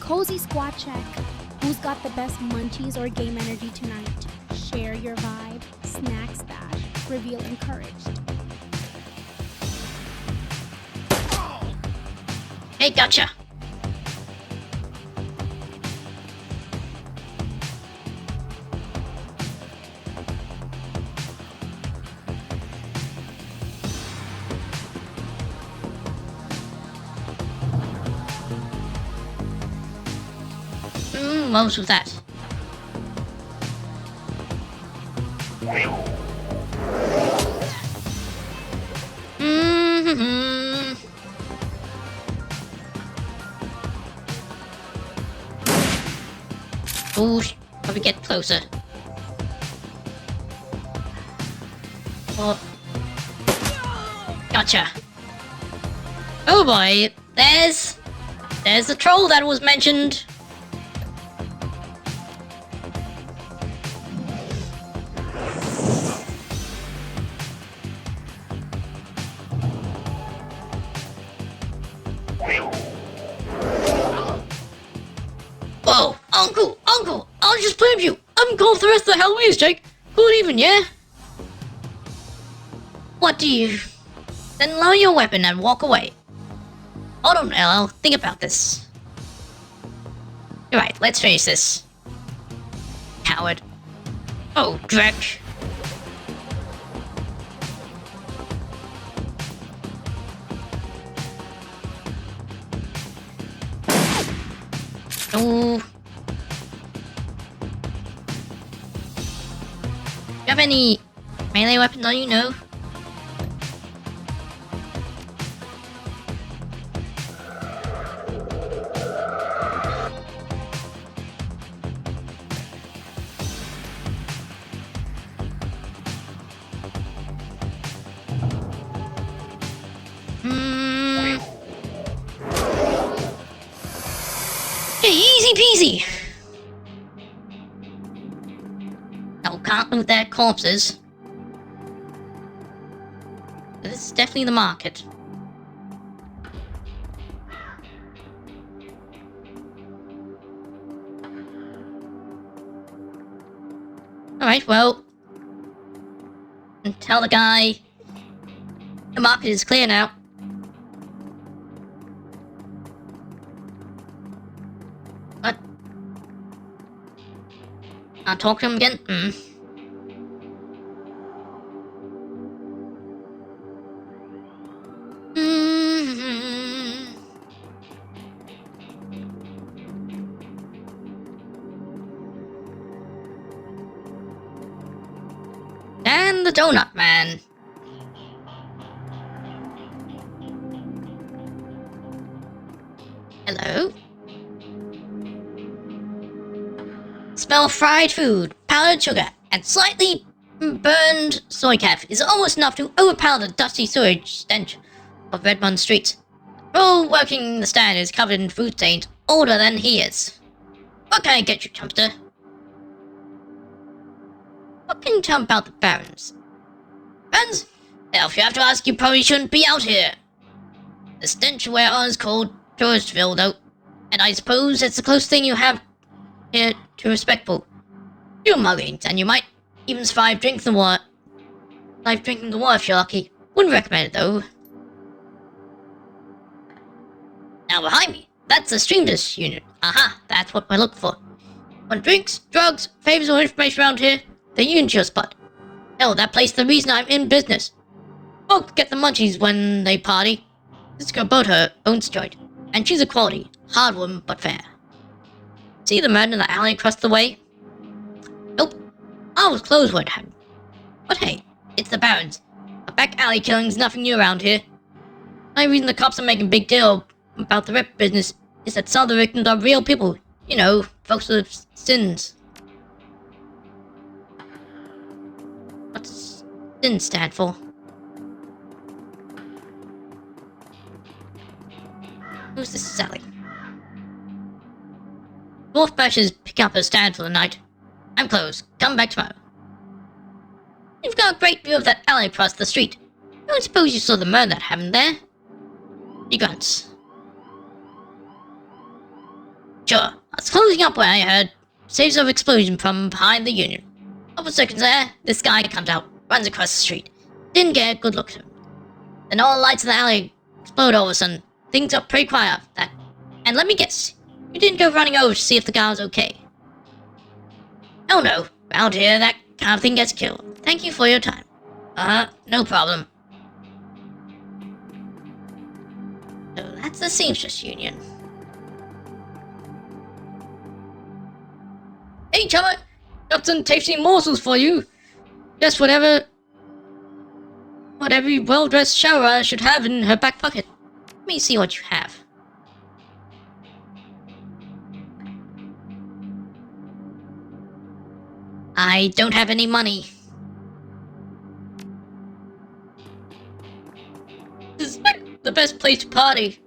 Cozy squad check. Who's got the best munchies or game energy tonight? Share your vibe. Snack stash. Reveal encouraged. Hey, gotcha. What was that? Oh, probably get closer. Oh. Gotcha. Oh boy, there's the troll that was mentioned. Whoa, Uncle, I just blamed you. I'm going for the rest of the Halloween, Jake. Good even, yeah? What do you... Then lower your weapon and walk away. Hold on, I'll think about this. Alright, let's finish this. Coward. Oh, Drek. Oh. Do you have any melee weapons on you? No? Easy peasy. can't move their corpses. This is definitely the market. Alright, well... and tell the guy... the market is clear now. What? I'll talk to him again? And the donut man. Hello? Smell fried food, powdered sugar, and slightly burned soy calf is almost enough to overpower the dusty sewage stench of Redmond Street. All working the stand is covered in food stains, older than he is. What can I get you, Chumster? What can you tell me about the Barons? Barons? Well, if you have to ask, you probably shouldn't be out here. The stench where is called Touristville, though, and I suppose it's the closest thing you have here to respectful. Few muggings, and you might even survive drinking the water. Like drinking the water if you're lucky. Wouldn't recommend it, though. Now behind me, that's the Streamless unit. Aha, that's what we're looking for. On drinks, drugs, favors, or information around here, the unit's your spot. Hell, that place is the reason I'm in business. Folks get the munchies when they party. This girl bought her owns joint, and she's a quality, hard woman, but fair. See the man in the alley across the way? Nope, I was closed when it happened. But hey, it's the Barons. A back alley killing's nothing new around here. The only reason the cops are making a big deal about the rep business is that some of the victims are real people. You know, folks with sins. What's sin stand for? Who's this Sally? Dwarf Bashes pick up a stand for the night. I'm closed. Come back tomorrow. You've got a great view of that alley across the street. I don't suppose you saw the murder that happened there? He grunts. Sure. I was closing up when I heard saves of explosion from behind the unit. Couple seconds there, this guy comes out, runs across the street. Didn't get a good look at him. Then all the lights in the alley explode all of a sudden. Things got pretty quiet after that. And let me guess, you didn't go running over to see if the guy was okay. Oh no, around here that kind of thing gets killed. Thank you for your time. No problem. So that's the Seamstress Union. Hey chummer, got some tasty morsels for you. Just whatever every well-dressed shower should have in her back pocket. Let me see what you have. I don't have any money. This is like the best place to party.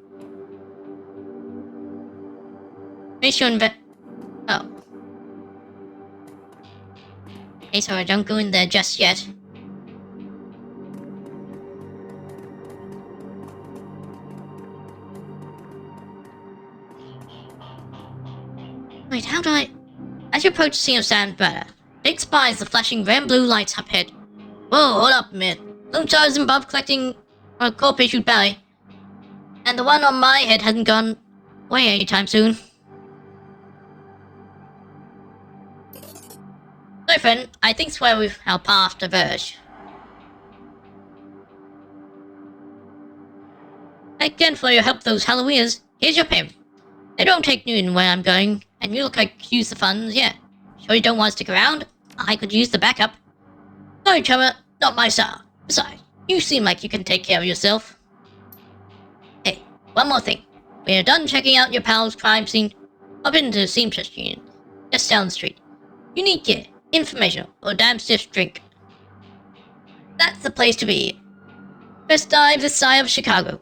Make sure oh. Okay, sorry, don't go in there just yet. Wait, how do I... As you approach the scene of Sand Better, Jake spies the flashing red and blue lights up ahead. Whoa, hold up a minute. Lone Charles and Bob collecting a corp-issued belly. And the one on my head hasn't gone away anytime soon. So friend, I think it's where our paths diverge. Again, for your help those Halloweens, here's your payment. They don't take noon where I'm going, and you look like you use the funds, yeah. Sure you don't want to stick around? I could use the backup. Sorry, chummer, not my style. Besides, you seem like you can take care of yourself. Hey, one more thing. When you're done checking out your pal's crime scene, hop into the Seamstress Union, just down the street. You need gear, information, or a damn stiff drink. That's the place to be. Best dive this side of Chicago.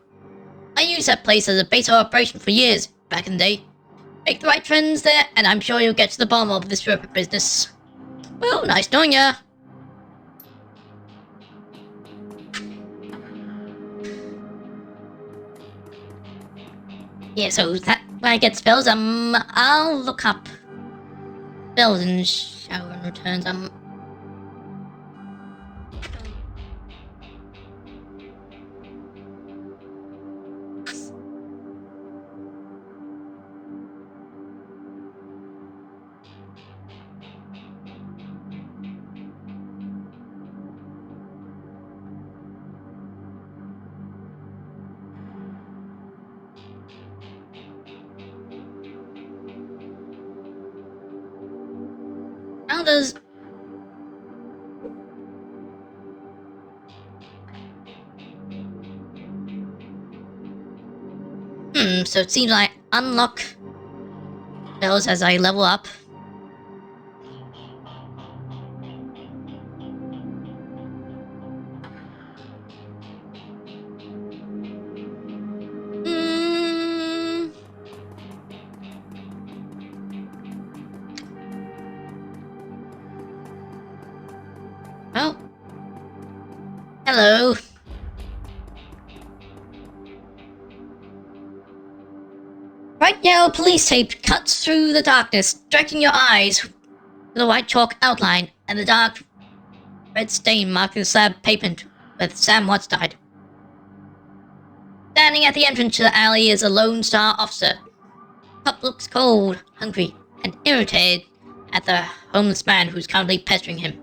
I used that place as a base of operation for years, back in the day. Make the right friends there, and I'm sure you'll get to the bottom of this rope business. Well, nice knowing ya. Yeah, so that when I get spells, I'll look up spells in Shadowrun Returns. How does... so it seems I unlock spells as I level up. Oh. Hello. Bright yellow police tape cuts through the darkness, directing your eyes to the white chalk outline and the dark red stain marking the slab pavement where Sam once died. Standing at the entrance to the alley is a Lone Star officer. Pup looks cold, hungry, and irritated at the homeless man who's currently pestering him.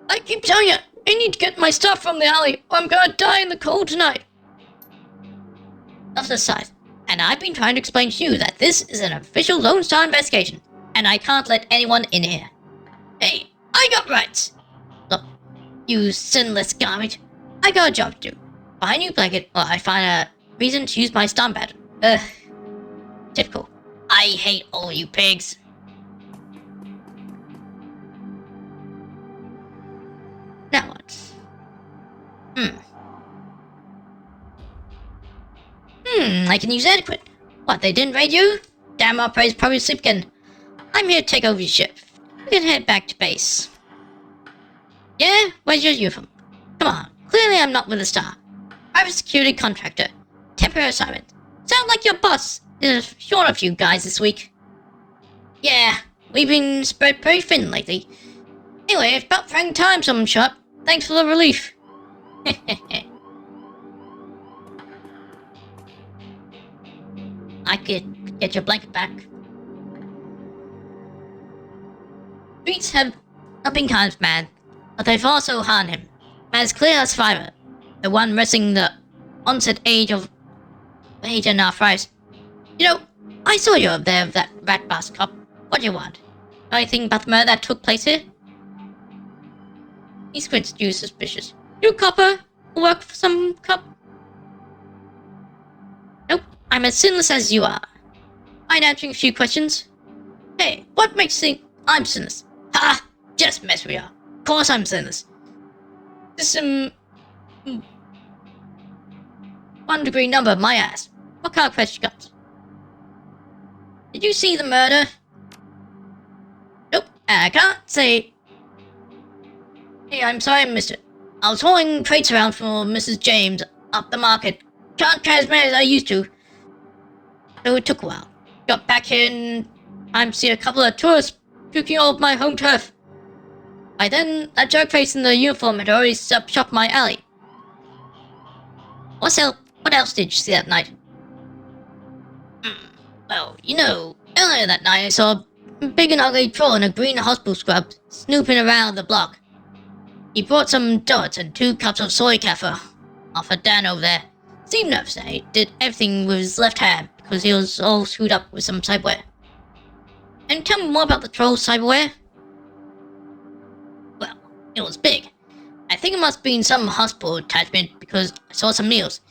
I keep telling you, I need to get my stuff from the alley, or I'm gonna die in the cold tonight. Officer sighs, and I've been trying to explain to you that this is an official Lone Star investigation, and I can't let anyone in here. Hey, I got rights. Look, you sinless garbage. I got a job to do. Find a new blanket, or I find a reason to use my stomp pattern. Typical. I hate all you pigs. Now what? I can use adequate. What, they didn't raid you? Damn, our praise probably sleep again. I'm here to take over your ship. We can head back to base. Yeah? Where's your uniform? Come on, clearly I'm not with a star. Private security contractor. Temporary assignment. Sound like your boss is short of you guys this week. Yeah, we've been spread pretty thin lately. Anyway, it's about frank time someone shut up. Thanks for the relief. I could get your blanket back. Streets have not been kind of mad, but they've also harmed him. As clear as fiber, the one wrestling the onset age of age and arthritis. You know, I saw you up there with that rat bastard cop. What do you want? Know anything about the murder that took place here? He squints at you suspicious. You a copper? Work for some cop? Nope, I'm as sinless as you are. Mind answering a few questions? Hey, what makes you think I'm sinless? Ha! Just mess with you. Of course I'm sinless. This, 1 degree number, my ass. What kind of question you got? Did you see the murder? Nope, I can't say. Hey, I'm sorry I missed it. I was hauling crates around for Mrs. James up the market. Can't try as many as I used to. So it took a while. Got back here and time to see a couple of tourists puking all over my home turf. By then, that jerkface in the uniform had already set up shop in my alley. What else did you see that night? Well, you know, earlier that night I saw a big and ugly troll in a green hospital scrub snooping around the block. He brought some donuts and 2 cups of soy kaffir off of Dan over there. Seemed nervous that he did everything with his left hand because he was all screwed up with some cyberware. And tell me more about the troll cyberware? Well, it was big. I think it must have been some hospital attachment because I saw some meals.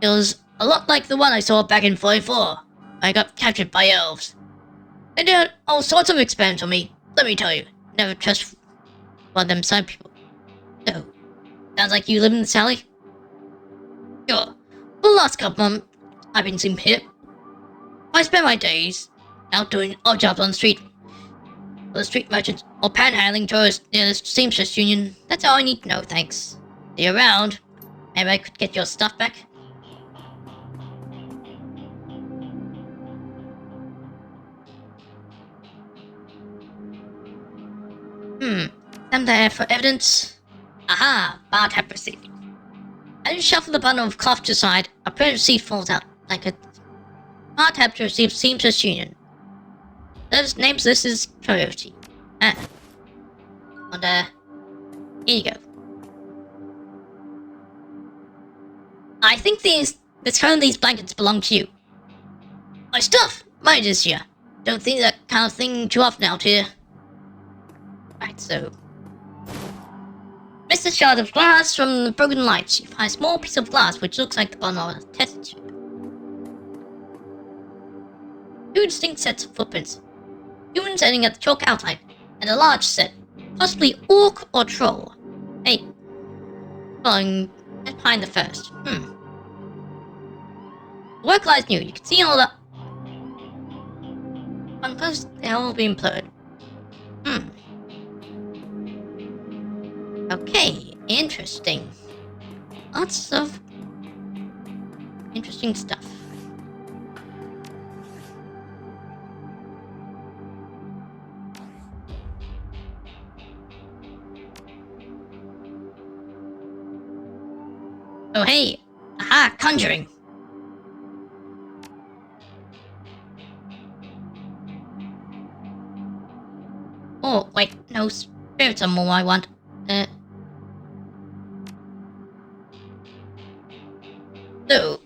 It was a lot like the one I saw back in 44. I got captured by elves. They did all sorts of experiments on me. Let me tell you, never trust one of them side people. So, sounds like you live in this alley? Sure. For the last couple months, I've been sleeping here. I spend my days out doing odd jobs on the street. For the street merchants or panhandling tourists near the seamstress union. That's all I need to know, thanks. See you around. Maybe I could get your stuff back. Them there for evidence. Aha! Bar tab receipt. As you shuffle the bundle of cloth to the side, a printed receipt falls out like a bar tab to receive seamstress union. The name's this is Coyote. And here you go. I think these blankets belong to you. My stuff! Mine is here. Don't think that kind of thing too often out here. Right, so... Mr. Shard of glass from the broken lights. You find a small piece of glass which looks like the bottom of a test tube. 2 distinct sets of footprints. Humans ending at the chalk outline, and a large set, possibly orc or troll. Hey, following behind the first. The work lies new. You can see all the bunkers, they're all being blurred. Okay, interesting. Lots of interesting stuff. Oh hey! Aha! Conjuring! Oh, wait, no, spirits are more I want. So...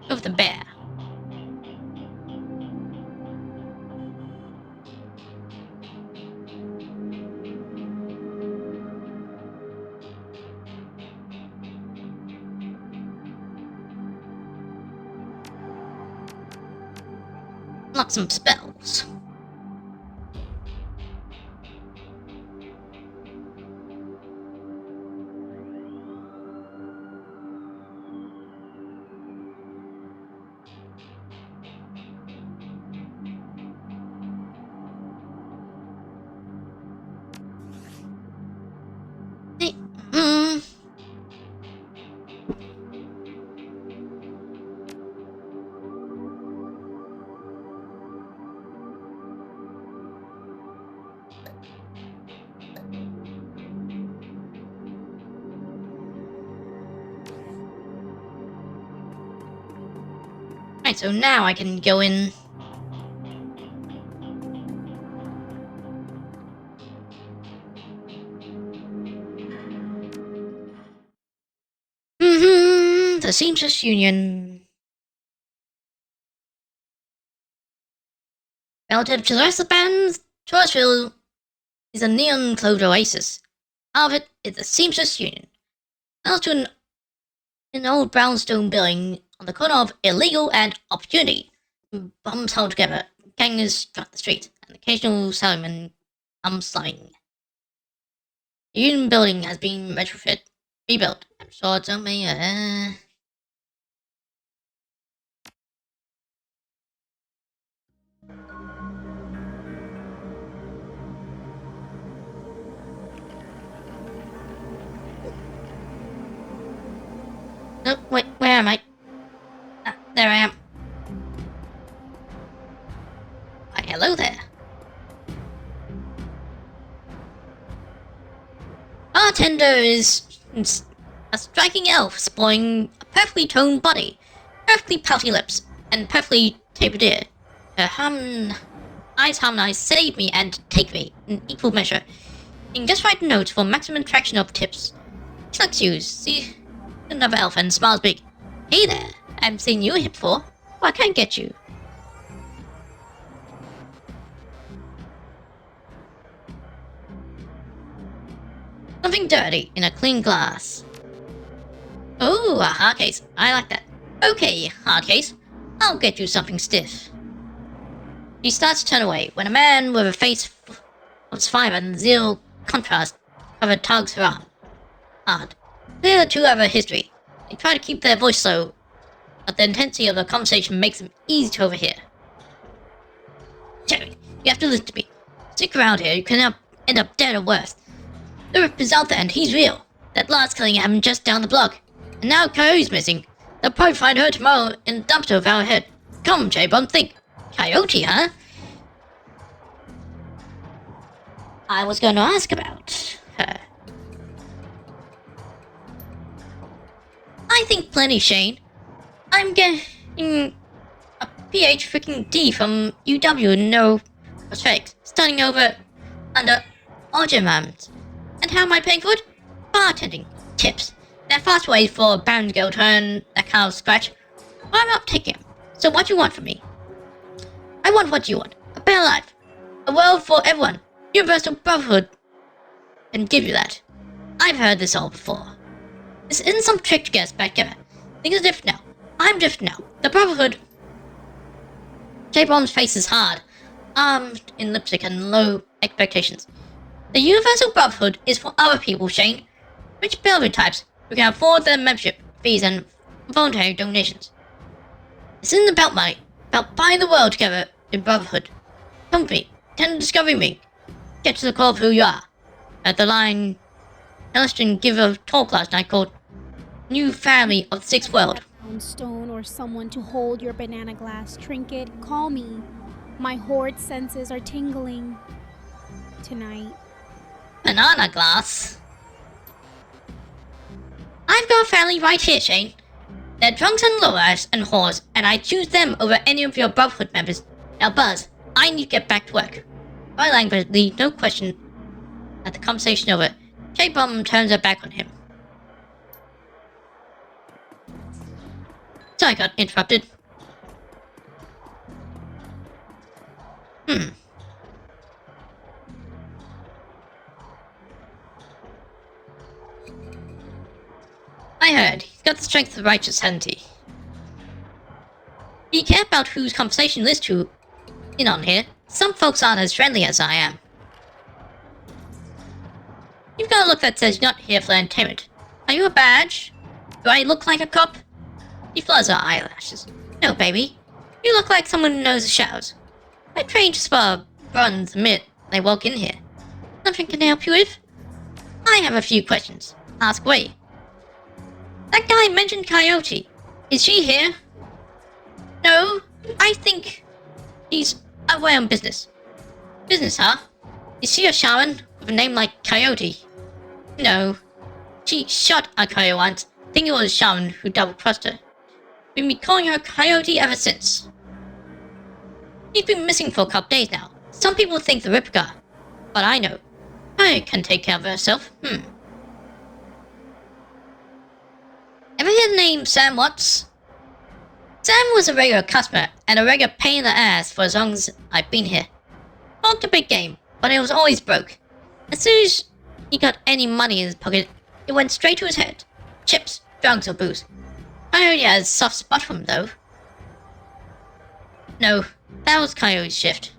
Go with the bear. Unlock some spells. Right, so now I can go in. The Seamstress Union. Relative to the rest of the band, Torresville is a neon-clothed oasis. Part of it is the Seamstress Union. Belongs to an old brownstone building on the corner of illegal and opportunity. Bums hold together, gangers strut the street, and occasional salaryman comes slumming. The Union building has been rebuilt. I'm sure it's only No, wait, where am I? Ah, there I am. Why, hello there. Bartender is a striking elf sporting a perfectly toned body, perfectly pouty lips, and perfectly tapered ear. Her eyes harmonize, save me and take me in equal measure, in just right notes for maximum traction of tips. She likes you, see another elf and smiles big. Hey there, I haven't seen you here before. What can I get you? Something dirty in a clean glass. Oh, a hard case. I like that. Okay, hard case. I'll get you something stiff. She starts to turn away when a man with a face of fire and zero contrast cover tugs her arm. Hard. Clearly the two have a history. They try to keep their voice low, but the intensity of the conversation makes them easy to overhear. Jerry, you have to listen to me. Stick around here, you can end up dead or worse. The Rip is out there and he's real. That last killing happened just down the block. And now Coyote's missing. They'll probably find her tomorrow in the dumpster of our head. Come, J-Bomb, think. Coyote, huh? I was going to ask about her. I think plenty, Shane. I'm getting a PH freaking D from UW in neuroprospects, studying over under Algermans. And how am I paying for it? Bartending. Tips. They're fast ways for a bound girl to earn that kind of scratch. But I'm not taking them. So what do you want from me? I want what you want. A better life. A world for everyone. Universal brotherhood can give you that. I've heard this all before. This isn't some trick to get us back together. Things are different now. I'm different now. The brotherhood. J-Bomb's face is hard, armed in lipstick and low expectations. The Universal Brotherhood is for other people, Shane. Rich brotherhood types who can afford their membership fees and voluntary donations. This isn't about money, about buying the world together in brotherhood. Come with me, attend the discovery meeting. Get to the core of who you are. At the line, Celestine gave a talk last night called New Family of the Sixth World. Stone or someone to hold your banana glass trinket, call me. My horde senses are tingling tonight. Banana glass? I've got a family right here, Shane. They're drunks and lowers and whores, and I choose them over any of your brotherhood members. Now Buzz, I need to get back to work. By languidly, no question. At the conversation over, J-Bomb turns her back on him. So I got interrupted. I heard he's got the strength of righteous sanity. Do you care about whose conversation list to in on here? Some folks aren't as friendly as I am. You've got a look that says you're not here for entertainment. Are you a badge? Do I look like a cop? She flutters her eyelashes. No, baby. You look like someone who knows the shadows. I trained to spar runs the minute they walk in here. Something can I help you with? I have a few questions. Ask away. That guy mentioned Coyote. Is she here? No, I think she's away on business. Business, huh? Is she a shaman with a name like Coyote? No. She shot a coyote once, thinking it was a shaman who double-crossed her. We've been calling her Coyote ever since. She's been missing for a couple days now. Some people think the Ripper got her, but I know. I can take care of herself. Ever hear the name Sam Watts? Sam was a regular customer and a regular pain in the ass for as long as I've been here. Talked a big game, but it was always broke. As soon as he got any money in his pocket, it went straight to his head. Chips, drugs, or booze. Coyote has a soft spot for him, though. No, that was Coyote's shift.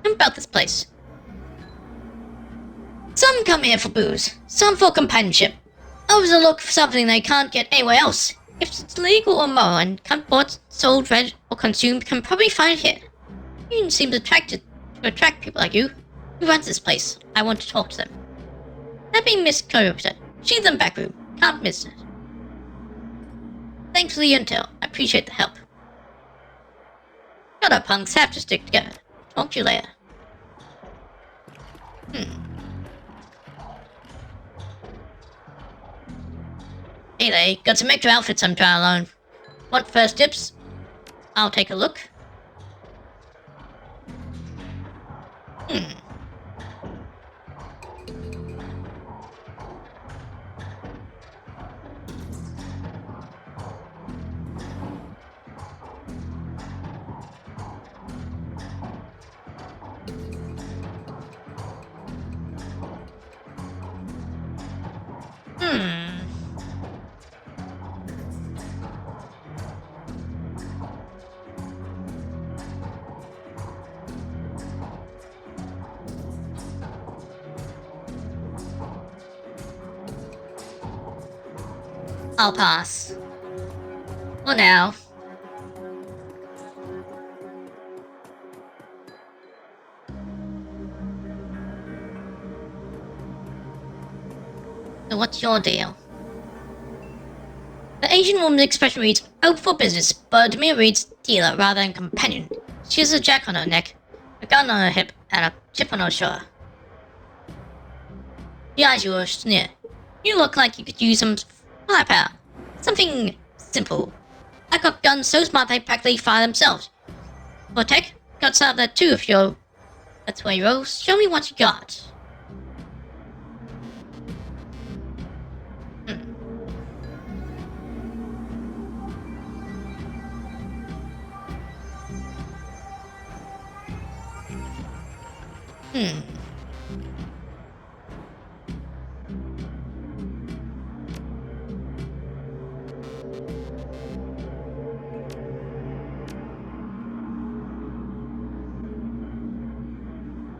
And about this place. Some come here for booze, some for companionship. Others will look for something they can't get anywhere else. If it's legal or moral and can't be bought, sold, read, or consumed, can probably find it here. You seem attracted to attract people like you. Who runs this place? I want to talk to them. That being Miss Coyote. She's in the back room. Can't miss it. Thanks for the intel. I appreciate the help. Shut up, punks. Have to stick together. Talk to you later. Hey there, got some extra outfits I'm trying alone. Want first tips? I'll take a look. I'll pass. For now. So what's your deal? The Asian woman's expression reads out for business, but to me it reads dealer rather than companion. She has a jack on her neck, a gun on her hip, and a chip on her shoulder. She eyes you with a sneer. You look like you could use some firepower. Something simple. I got guns so smart they practically fire themselves. For tech, got some of that too if you're... That's where you roll. Show me what you got.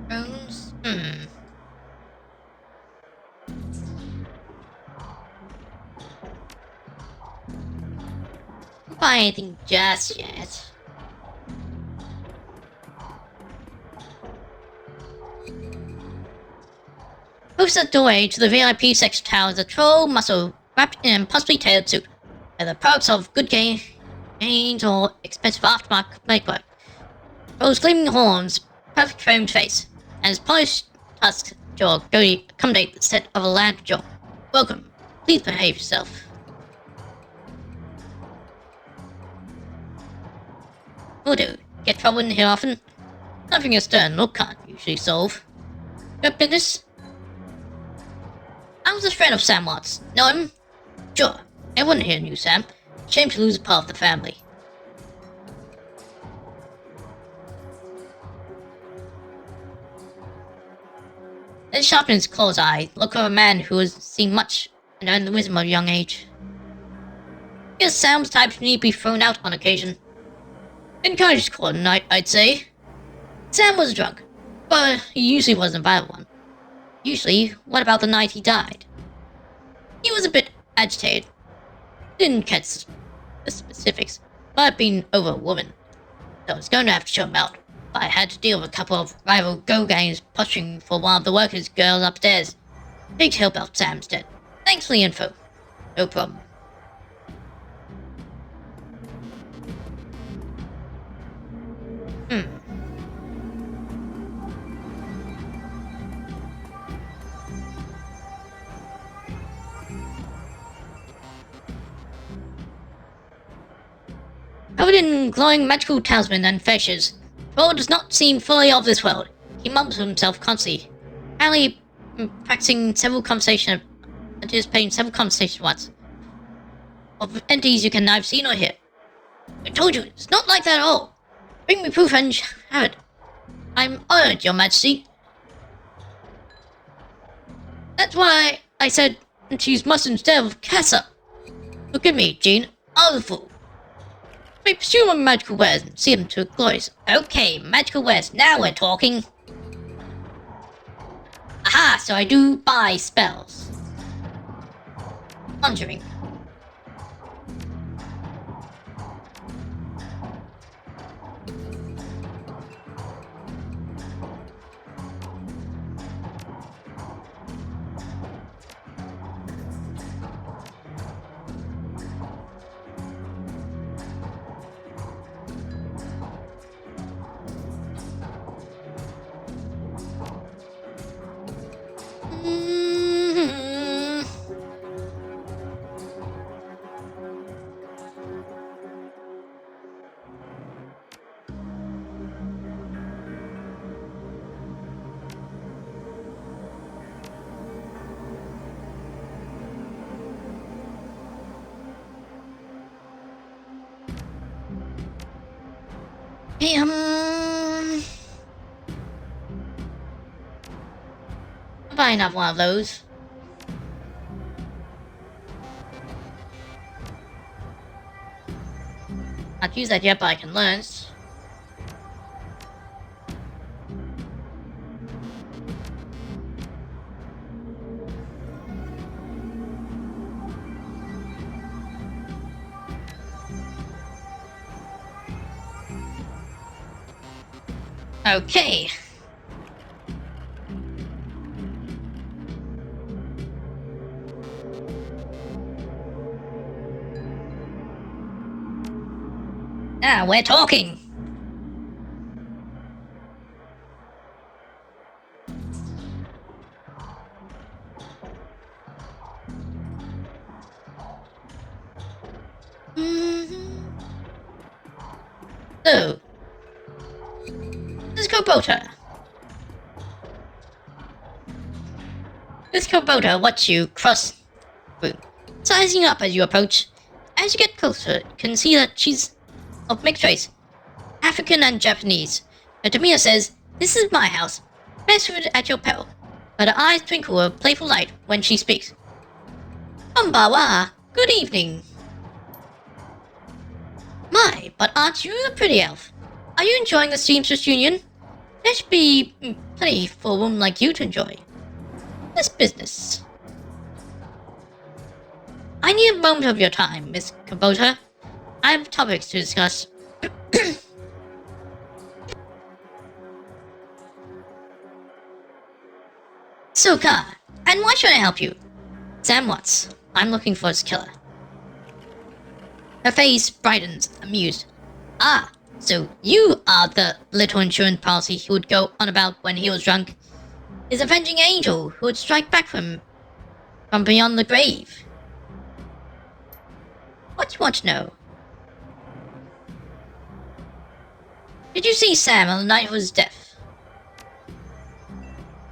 Rose? Don't buy anything just yet. Close the doorway to the VIP section tower is a troll muscle wrapped in a possibly tailored suit, whether products of good gains or expensive aftermarket makework. Troll's gleaming horns, perfect framed face, and his polished tusked jaw accommodate the set of a land jaw. Welcome. Please behave yourself. Will do. Get trouble in here often? Nothing a stern look can't usually solve. Got business? I was a friend of Sam Watts. Know him? Sure. Everyone here knew Sam. Shame to lose a part of the family. Then sharpened his closed eye, look of a man who has seen much and earned the wisdom of a young age. Guess Sam's type need to be thrown out on occasion. Encouraged court night, I'd say. Sam was drunk, but he usually wasn't a violent one. Usually, what about the night he died? He was a bit agitated. Didn't catch the specifics, but being over a woman. So I was going to have to show him out, but I had to deal with a couple of rival go-gangs posturing for one of the workers' girls upstairs. Big help out Sam's dead. Thanks for the info. No problem. Covered in glowing magical talisman and fetishes, Troll does not seem fully of this world. He mumbles to himself constantly, apparently anticipating several conversations once. Of entities you can neither see nor hear. I told you, it's not like that at all. Bring me proof and have it. I'm honored, your majesty. That's why I said to use mustard instead of Casa. Forgive me, Jean. I was a fool. We pursue my magical wares and see them to glories. Okay, magical wares, now we're talking. Aha, so I do buy spells. Conjuring. Hey, I'll buy another one of those. Not use that yet, but I can learn. Okay. Now we're talking. So, this Kubota. This Kubota watch you cross room, sizing up as you approach. As you get closer, you can see that she's of mixed race, African and Japanese. Her demeanor says, "This is my house. Best food at your peril." But her eyes twinkle a playful light when she speaks. "Kumbawa, good evening." "My, but aren't you a pretty elf? Are you enjoying the Seamstress Union? There should be plenty for a woman like you to enjoy. This business." "I need a moment of your time, Miss Kubota. I have topics to discuss." "Suka, and why should I help you?" "Sam Watts. I'm looking for his killer." Her face brightens, amused. "Ah, so you are the little insurance policy he would go on about when he was drunk. His avenging angel who would strike back from beyond the grave. What do you want to know?" "Did you see Sam on the night of his death?"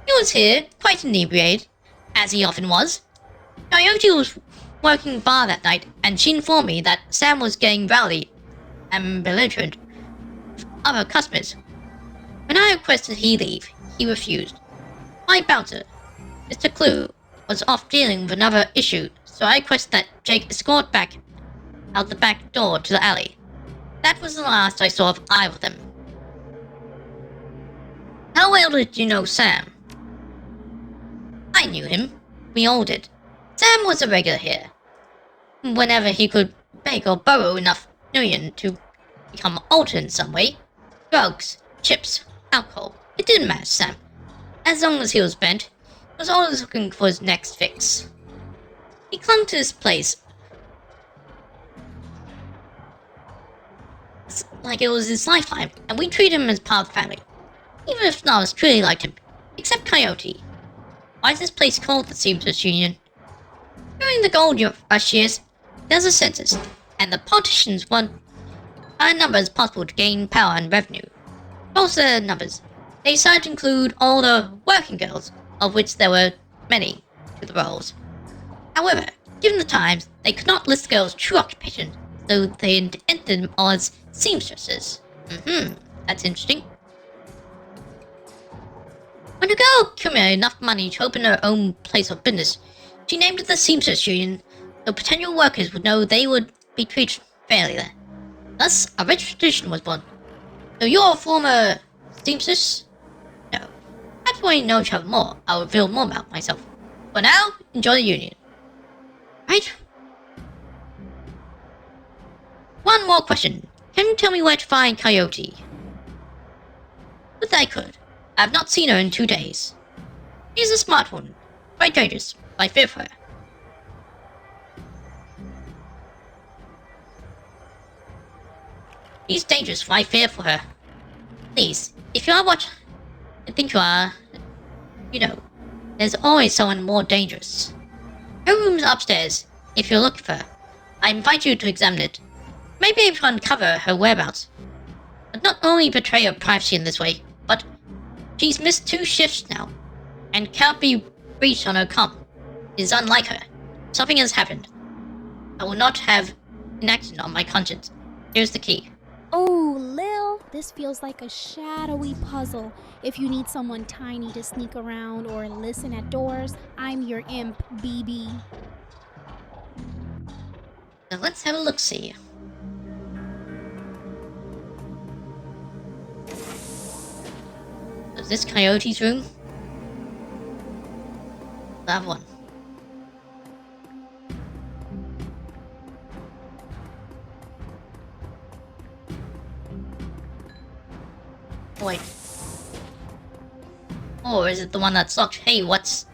"He was here, quite inebriated, as he often was. Coyote was working bar that night, and she informed me that Sam was getting rowdy and belligerent with other customers. When I requested he leave, he refused. My bouncer, Mr. Clue, was off dealing with another issue, so I requested that Jake escort back out the back door to the alley. That was the last I saw of either of them." "How well did you know Sam?" "I knew him. We all did. Sam was a regular here. Whenever he could beg or borrow enough million to become altered in some way. Drugs, chips, alcohol. It didn't matter to Sam. As long as he was bent, he was always looking for his next fix. He clung to this place like it was his lifetime, and we treated him as part of the family. Even if none of us truly liked him, except Coyote. Why is this place called the Seamstress Union? During the gold rush years, there's a census, and the politicians want high numbers possible to gain power and revenue. Both the numbers, they decided to include all the working girls, of which there were many, to the roles. However, given the times, they could not list girls' true occupation, so they entered them all as seamstresses. That's interesting. When a girl accumulated enough money to open her own place of business, she named it the Seamstress Union, so potential workers would know they would be treated fairly there. Thus, a rich tradition was born. So you're a former seamstress? No. After we know each other more, I'll reveal more about myself. For now, enjoy the union. Right? One more question. Can you tell me where to find Coyote? But I could. I have not seen her in 2 days. She's a smart one. Quite dangerous. I fear for her. She's dangerous. I fear for her. Please, if you are what I think you are, you know, there's always someone more dangerous. Her room's upstairs, if you're looking for her. I invite you to examine it. Maybe able to uncover her whereabouts. But not only betray her privacy in this way, but she's missed 2 shifts now, and can't be reached on her comp. It is unlike her. Something has happened. I will not have an accident on my conscience. Here's the key. Oh, Lil, this feels like a shadowy puzzle. If you need someone tiny to sneak around or listen at doors, I'm your imp, BB. So let's have a look-see. Is this Coyote's room? That one. Wait. Or is it the one that's locked? Hey, what's...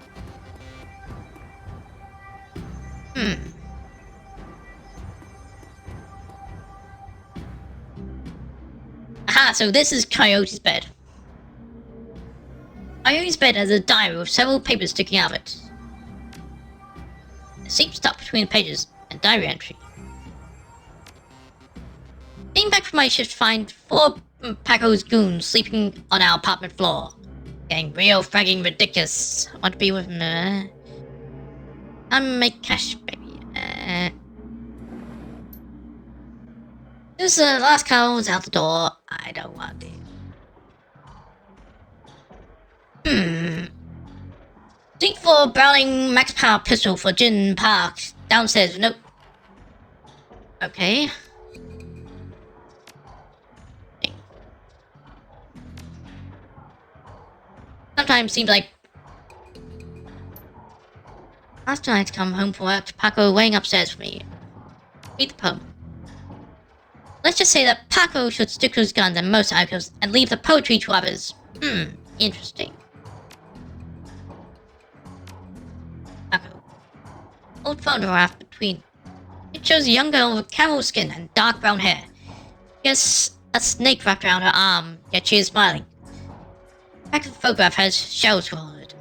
Aha, so this is Coyote's bed. Coyote's bed has a diary with several papers sticking out of it. A seat stuck between the pages and diary entry. Came back from my shift to find 4 Paco's goons sleeping on our apartment floor. Getting real fragging ridiculous. I want to be with them. I'm make cash, baby. This last car was out the door. I don't want it. Seek for Browning Max Power pistol for Gin Park. Downstairs. Nope. Okay. Sometimes seems like last night come home from work, Paco waiting upstairs for me. Read the poem. Let's just say that Paco should stick to his guns and motorcycles and leave the poetry to others. Interesting. Paco. Old photograph between. It shows a young girl with camel skin and dark brown hair. Yes, a snake wrapped around her arm, yet she is smiling. Back of the photograph has shells for it.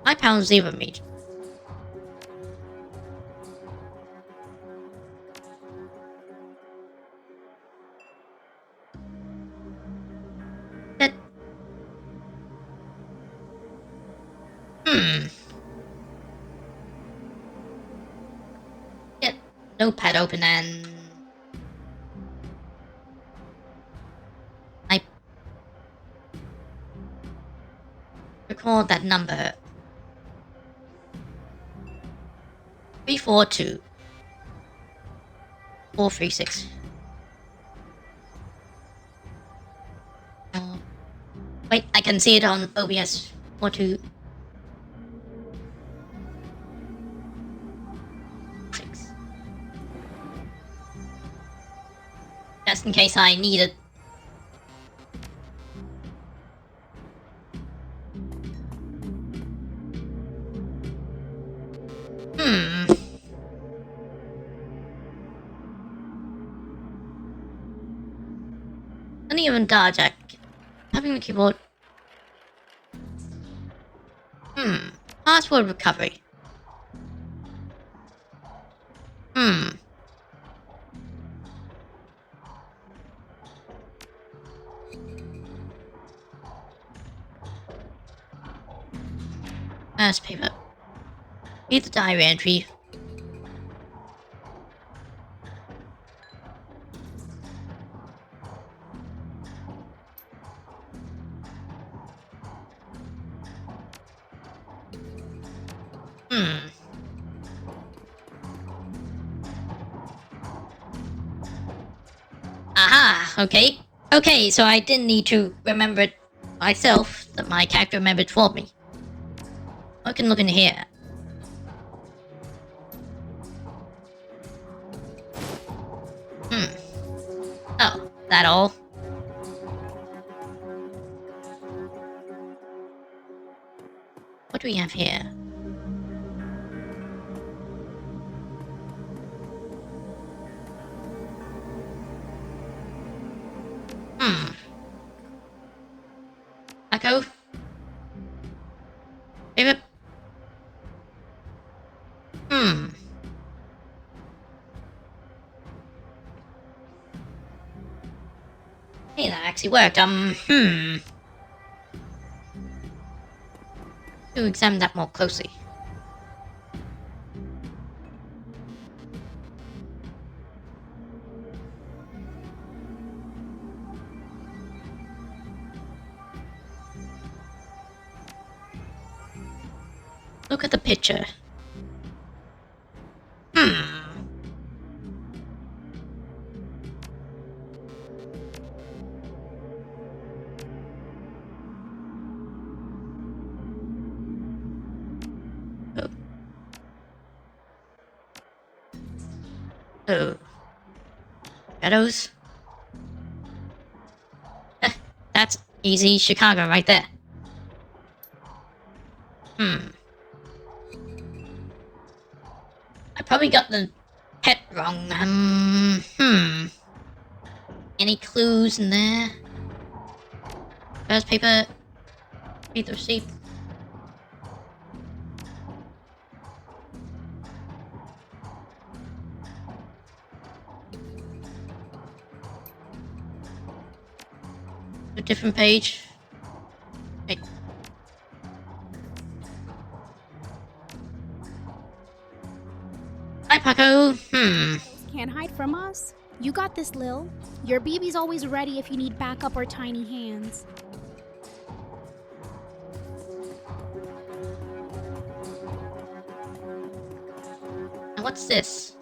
£5 zebra meat. That... Get notepad open and... I... record that number. 342 436. Wait, I can see it on OBS. 42 6. Just in case I need it. Uneven dial jack. Having the keyboard. Password recovery. First paper. Read the diary entry. Aha, okay. Okay, so I didn't need to remember it myself, that my character remembered for me. I can look in here. Oh, that all? What do we have here? Echo? Favorite? Hey, that actually worked. To examine that more closely. Look at the picture. Oh. Shadows? That's easy. Chicago right there. I probably got the pet wrong. Any clues in there? First paper. Read the receipt. A different page. Wait. Hi, Paco. Can't hide from us. You got this, Lil. Your BB's always ready if you need backup or tiny hands. And what's this?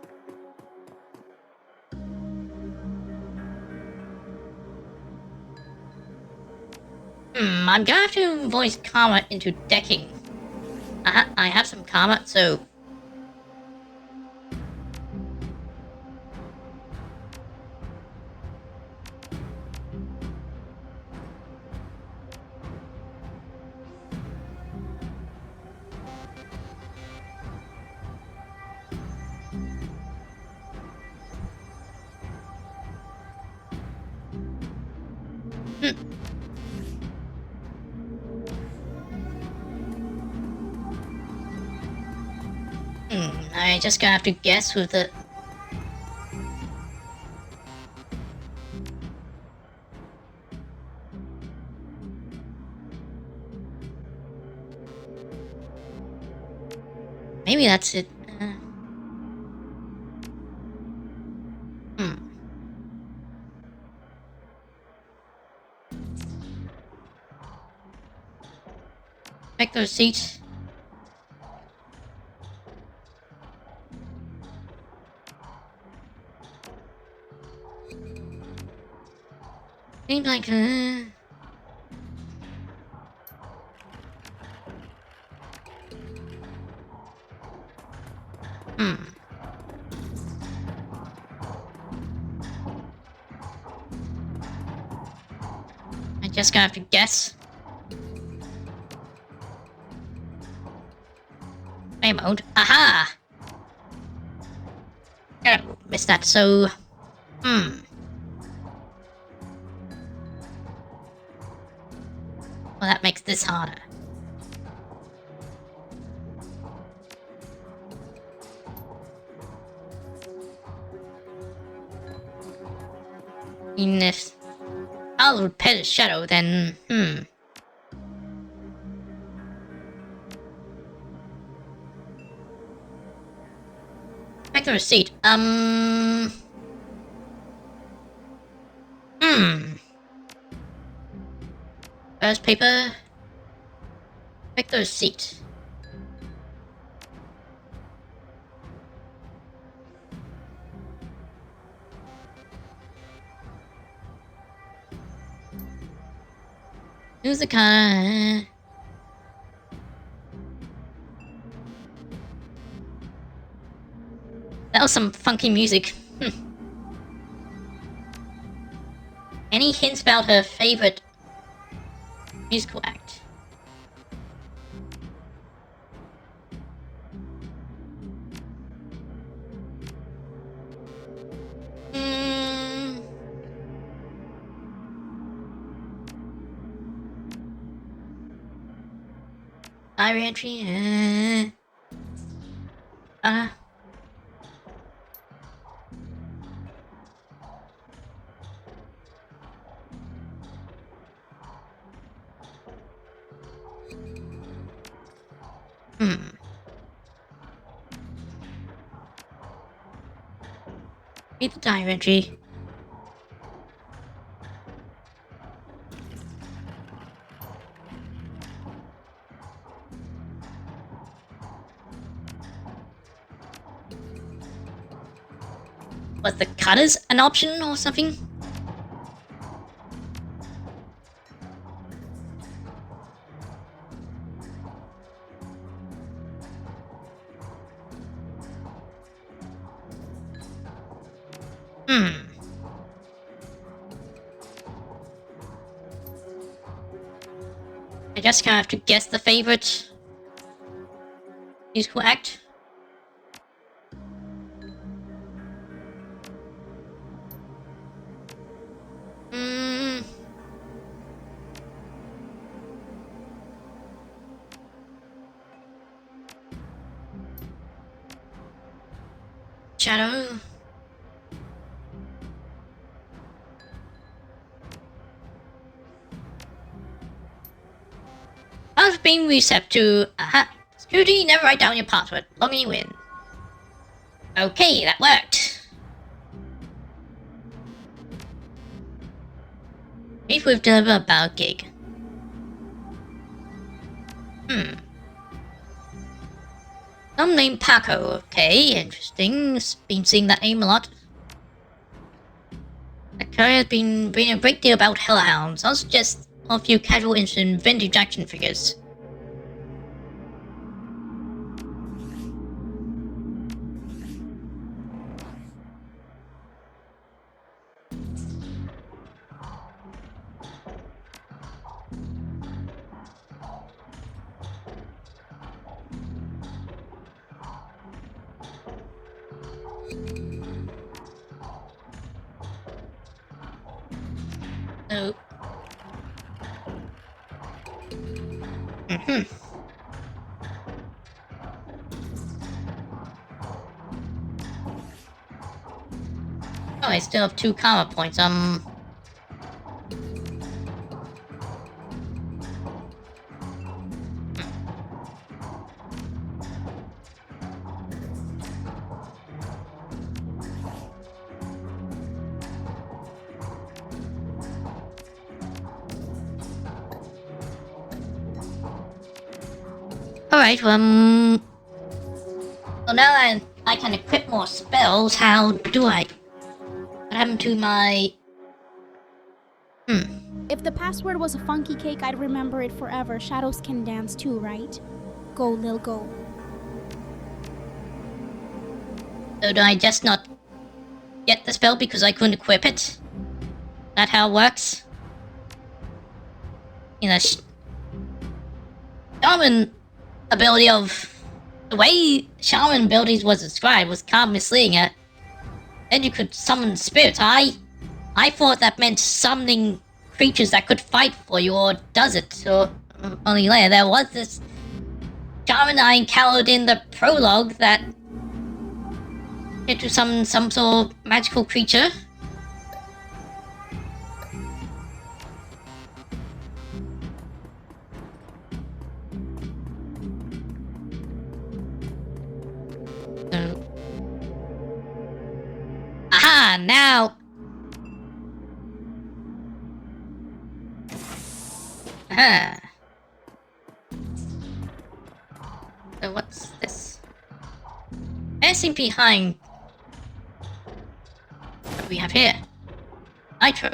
I'm gonna have to voice karma into decking. I have some karma, so... I just gonna have to guess with the... Maybe that's it. Check the receipt. Seems like... I just gonna have to guess. Play mode. Aha! Oh, missed that, so... Well, that makes this harder. And if I'll repel a shadow, then Check the receipt. First paper. Check the receipt. Who's the car? That was some funky music. Any hints about her favorite musical act? Diary entry. Read the diary entry. Was the cutters an option or something? just kind of have to guess the favorite musical act. Shadow. I've been reset to security, never write down your password. Logging you in. Okay, that worked. If we've done about gig. Some named Paco, okay, interesting. Been seeing that name a lot. That career has been reading a great deal about hellhounds. I'll suggest a few casual interest in vintage action figures. Oh. Oh, I still have 2 karma points. Alright, well now that I can equip more spells, how do I? What happened to my... If the password was a funky cake, I'd remember it forever. Shadows can dance too, right? Go, Lil, go. So do I just not get the spell because I couldn't equip it? That how it works? You know, Shaman ability of... The way Shaman abilities was described was kind of misleading it. Then you could summon spirits. I thought that meant summoning creatures that could fight for you, or does it? So, only later, there was this shaman I encountered in the prologue that had to summon some sort of magical creature. So... Aha! Now... Aha! So what's this? Anything behind... What do we have here? Nitro.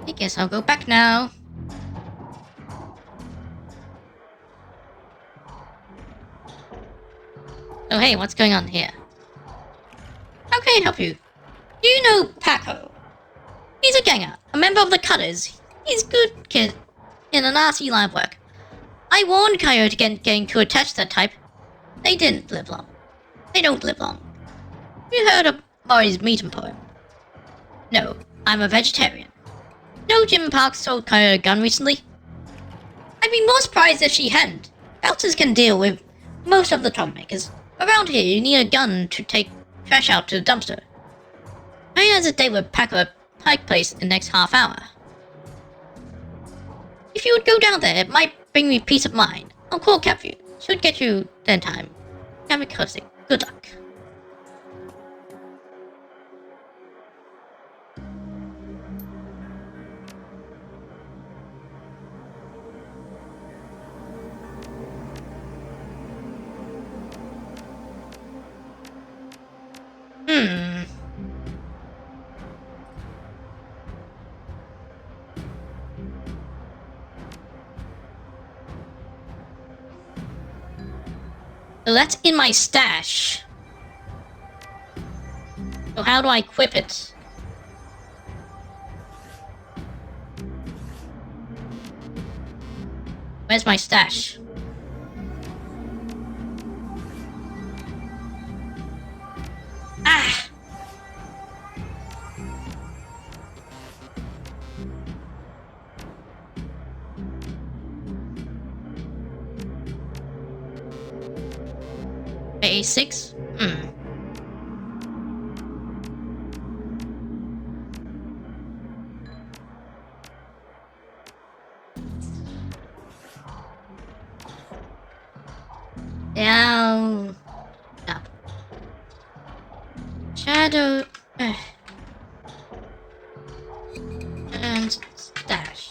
I guess I'll go back now. Oh hey, what's going on here? How can I help you? Do you know Paco? He's a ganger, a member of the Cutters. He's a good kid in a nasty line of work. I warned Coyote against getting too attached to that type. They didn't live long. They don't live long. You heard of Murray's meeting poem? No, I'm a vegetarian. No, Jim Parks sold Coyote a gun recently. I'd be more surprised if she hadn't. Bouncers can deal with most of the troublemakers. Around here, you need a gun to take trash out to the dumpster. I has a date with Paco at Pike Place in the next half hour. If you would go down there, it might bring me peace of mind. I'll call Capview. Should get you there in time. Have a cursing. Good luck. So that's in my stash. So how do I equip it? Where's my stash? Ah! A6? Down. Up. Shadow. And stash.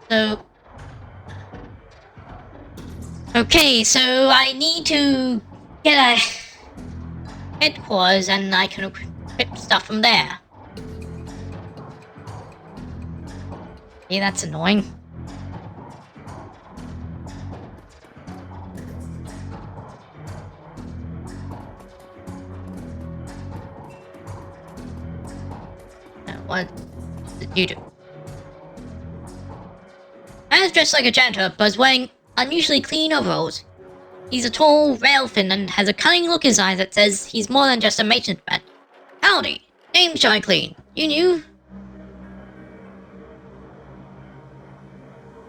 So. Okay, so I need to get a headquarters and I can equip stuff from there. Okay, that's annoying. What did you do? Man is dressed like a janitor, but is wearing unusually clean overalls. He's a tall, rail fin and has a cunning look in his eyes that says he's more than just a maintenance man. Howdy, name's Johnny Clean. You knew?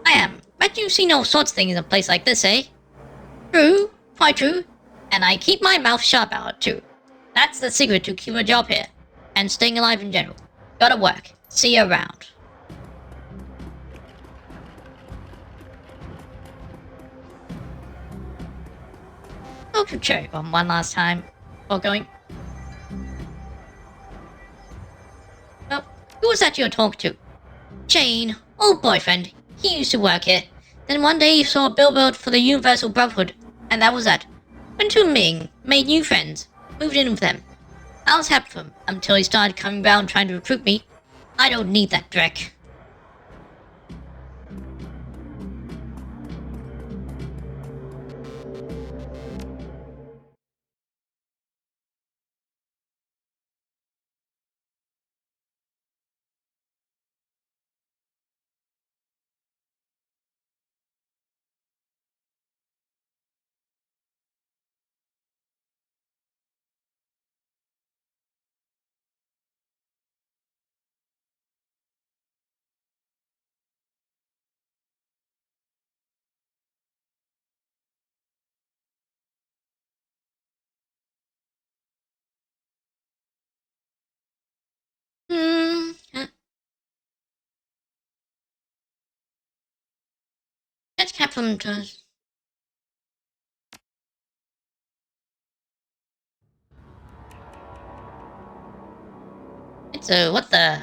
I am. Bet you've seen all sorts of things in a place like this, eh? True, quite true. And I keep my mouth shut about it too. That's the secret to keeping a job here. And staying alive in general. Gotta work. See you around. Go to cherry bomb one last time before going. Oh, who was that you were talking to? Jane, old boyfriend. He used to work here. Then one day he saw a billboard for the Universal Brotherhood, and that was that. Went to Ming, made new friends, moved in with them. I was happy for him until he started coming round trying to recruit me. I don't need that dreck. Let's cap them to us. It's what the?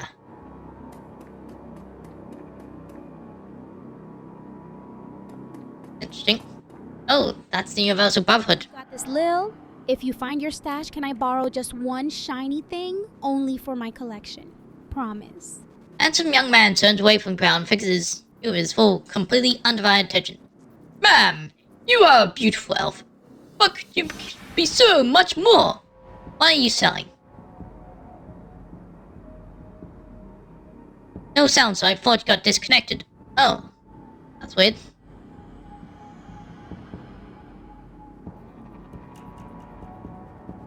Interesting. Oh, that's the Universal Brotherhood. Got this, Lil. If you find your stash, can I borrow just one shiny thing? Only for my collection. Promise. Handsome young man turns away from the ground and fixes you his full, completely undivided attention. Ma'am, you are a beautiful elf. But could you be so much more? What are you selling? No sound, so I thought you got disconnected. Oh, that's weird.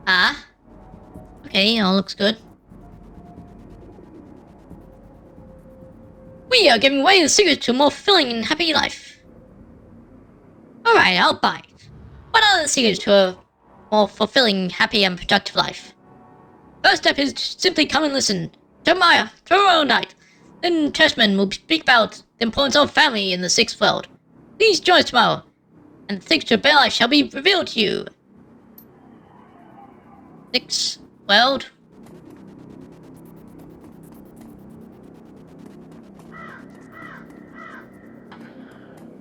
Ah? Okay, all looks good. We are giving away the secret to a more fulfilling and happy life. Alright, I'll buy it. What are the secrets to a more fulfilling, happy, and productive life? First step is to simply come and listen. Tomorrow night. Then Testman will speak about the importance of family in the sixth world. Please join us tomorrow, and the secret to a better life shall be revealed to you. Sixth world.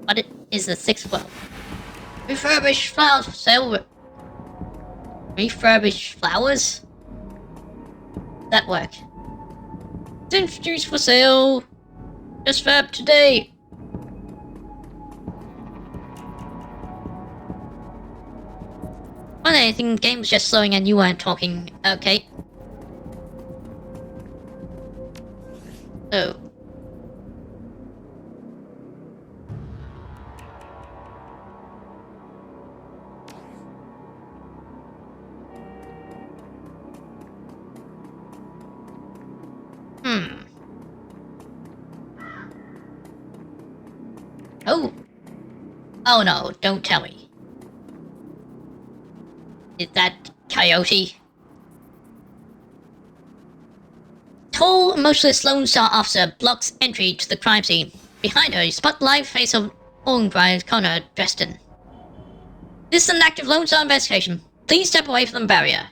What is the sixth world? Refurbished flowers for sale. Refurbished flowers? That work. It's introduced for sale. Just fab today. Well, I think the game was just slowing and you weren't talking. Okay. Oh. Oh. Oh no, don't tell me. Is that Coyote? Tall, emotionless Lone Star officer blocks entry to the crime scene. Behind her, you spot the live face of orange-eyed Connor Dresden. This is an active Lone Star investigation. Please step away from the barrier.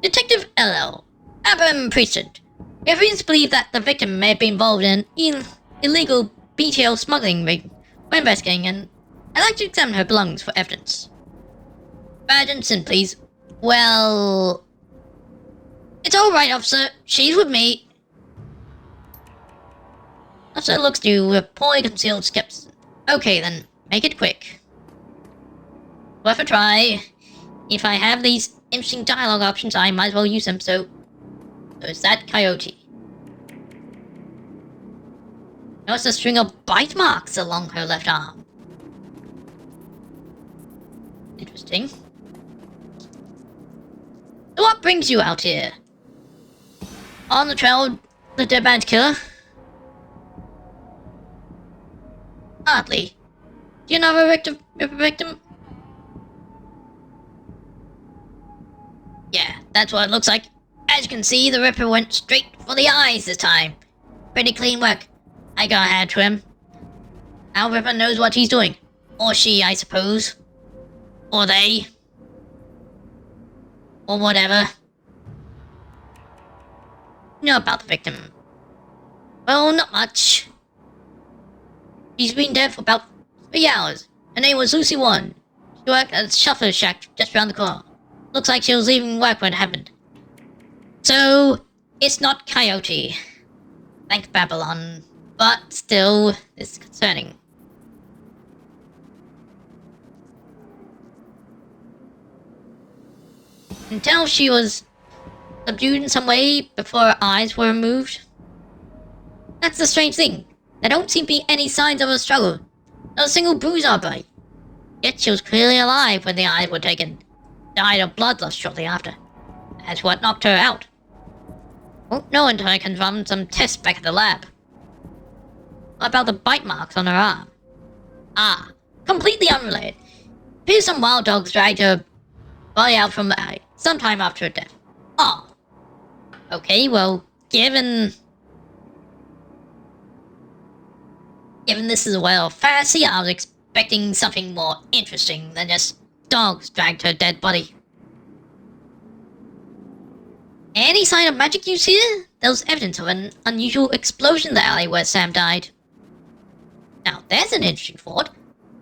Detective LL, Abram Precinct. We have reason to believe that the victim may have been involved in illegal BTL smuggling ring. We're investigating, and I'd like to examine her belongings for evidence. Badge and Sin, please. Well... It's alright, officer. She's with me. Officer looks to you with poorly concealed skepticism. Okay then, make it quick. Worth a try. If I have these interesting dialogue options, I might as well use them, so is that Coyote. Notice a string of bite marks along her left arm. Interesting. So what brings you out here? On the trail of the dead man's killer? Hardly. Do you know of a victim? Yeah, that's what it looks like. As you can see, the Ripper went straight for the eyes this time. Pretty clean work. I got a hand to him. Our Ripper knows what he's doing. Or she, I suppose. Or they. Or whatever. You know about the victim. Well, not much. She's been dead for about 3 hours. Her name was Lucy One. She worked at a shuffler shack just around the corner. Looks like she was leaving work when it happened. So, it's not Coyote. Thank Babylon. But still, it's concerning. Until she was subdued in some way before her eyes were removed. That's the strange thing. There don't seem to be any signs of a struggle. Not a single bruise or bite. Yet she was clearly alive when the eyes were taken. Died of blood loss shortly after. That's what knocked her out. Won't know until I can run some tests back at the lab. What about the bite marks on her arm? Ah, completely unrelated. Appears some wild dogs dragged her body out from the alley sometime after her death. Oh. Okay, well, given this is a wild fantasy, I was expecting something more interesting than just dogs dragged her dead body. Any sign of magic use here? There was evidence of an unusual explosion in the alley where Sam died. Now, there's an interesting thought.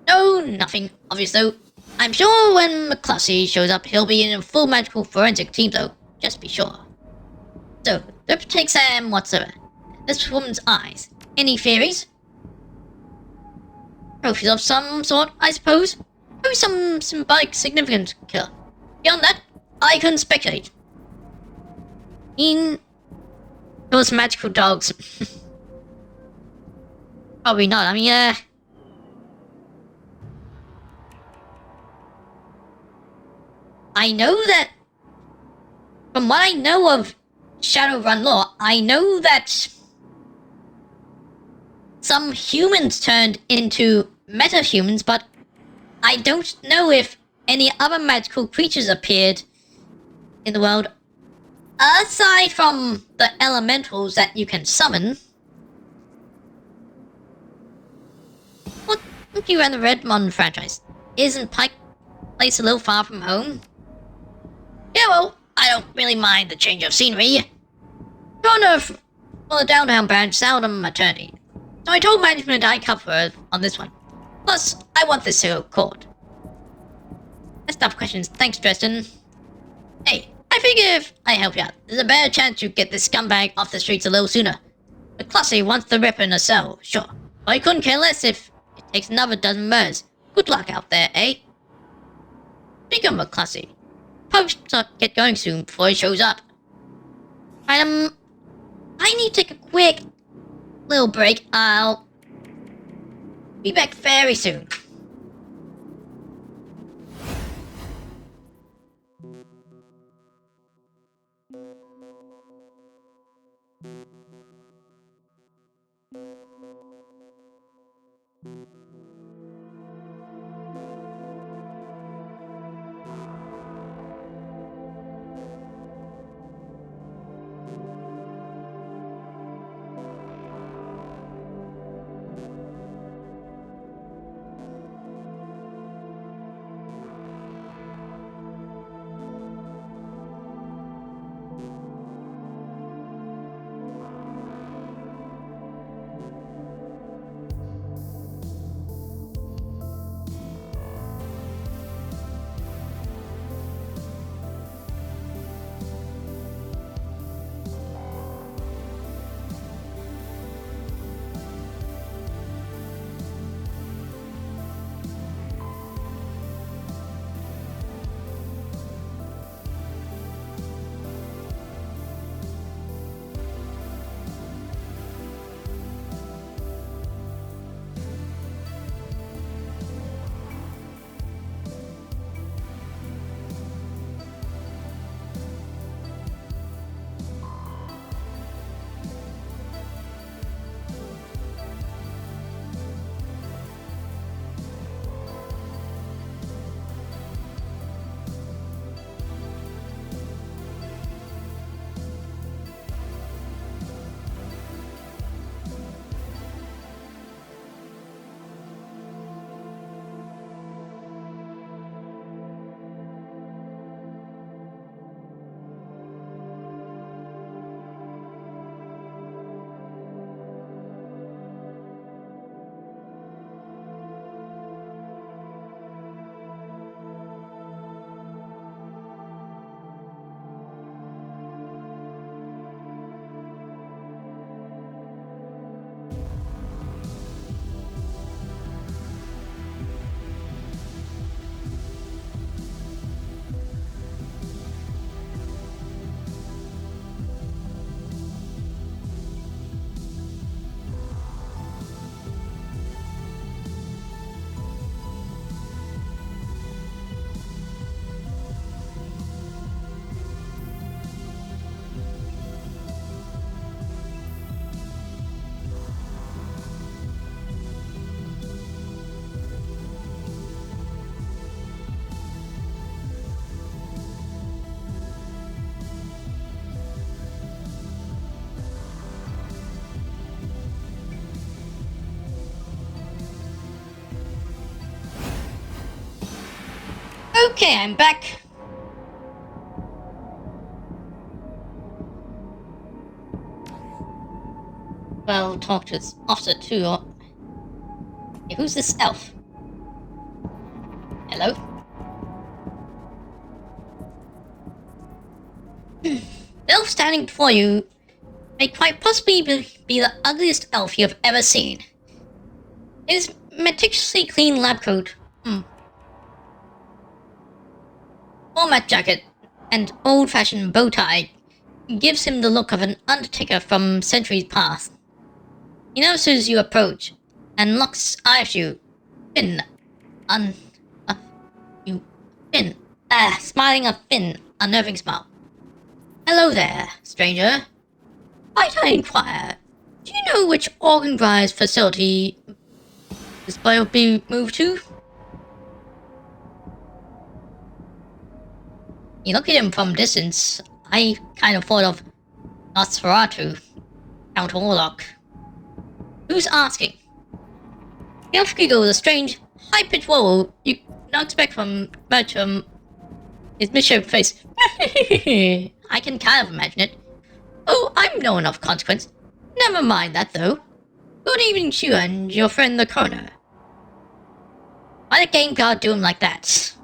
No, nothing obvious though. I'm sure when McCluskey shows up, he'll be in a full magical forensic team though. Just be sure. So, don't take Sam whatsoever. This woman's eyes. Any theories? Trophies of some sort, I suppose? Maybe some symbolic significance killer. Beyond that, I couldn't speculate. Those magical dogs. Probably not, I mean, I know that... From what I know of Shadowrun lore, I know that some humans turned into meta-humans, but I don't know if any other magical creatures appeared in the world aside from the elementals that you can summon. What if you ran the Redmond franchise? Isn't Pike Place a little far from home? Yeah, well, I don't really mind the change of scenery. Owner for the downtown branch seldom maternity. So I told management I'd cover on this one. Plus, I want this to go court. That's enough questions. Thanks, Dresden. Hey, I figure if I help you out, there's a better chance you get this scumbag off the streets a little sooner. The classy wants the ripper in a cell, sure. But I couldn't care less if it takes another dozen murders. Good luck out there, eh? Speaking of classy, probably should get going soon before he shows up. Right, I need to take a quick little break. I'll be back very soon. Okay, I'm back. Well, talk to this officer too. Hey, who's this elf? Hello? The elf standing before you may quite possibly be the ugliest elf you have ever seen. His meticulously clean lab coat, format jacket, and old-fashioned bow tie gives him the look of an undertaker from centuries past. He notices you approach and locks eyes you, smiling a thin, unnerving smile. Hello there, stranger. Might I inquire, do you know which organized facility this boy will be moved to? You look at him from a distance. I kind of thought of Nosferatu, Count Orlok. Who's asking? The elf giggle with a strange, high-pitched wobble you not expect from much his misshapen face. I can kind of imagine it. Oh, I'm no one of consequence. Never mind that, though. Good evening to you and your friend the coroner. Why did Game God do him like that?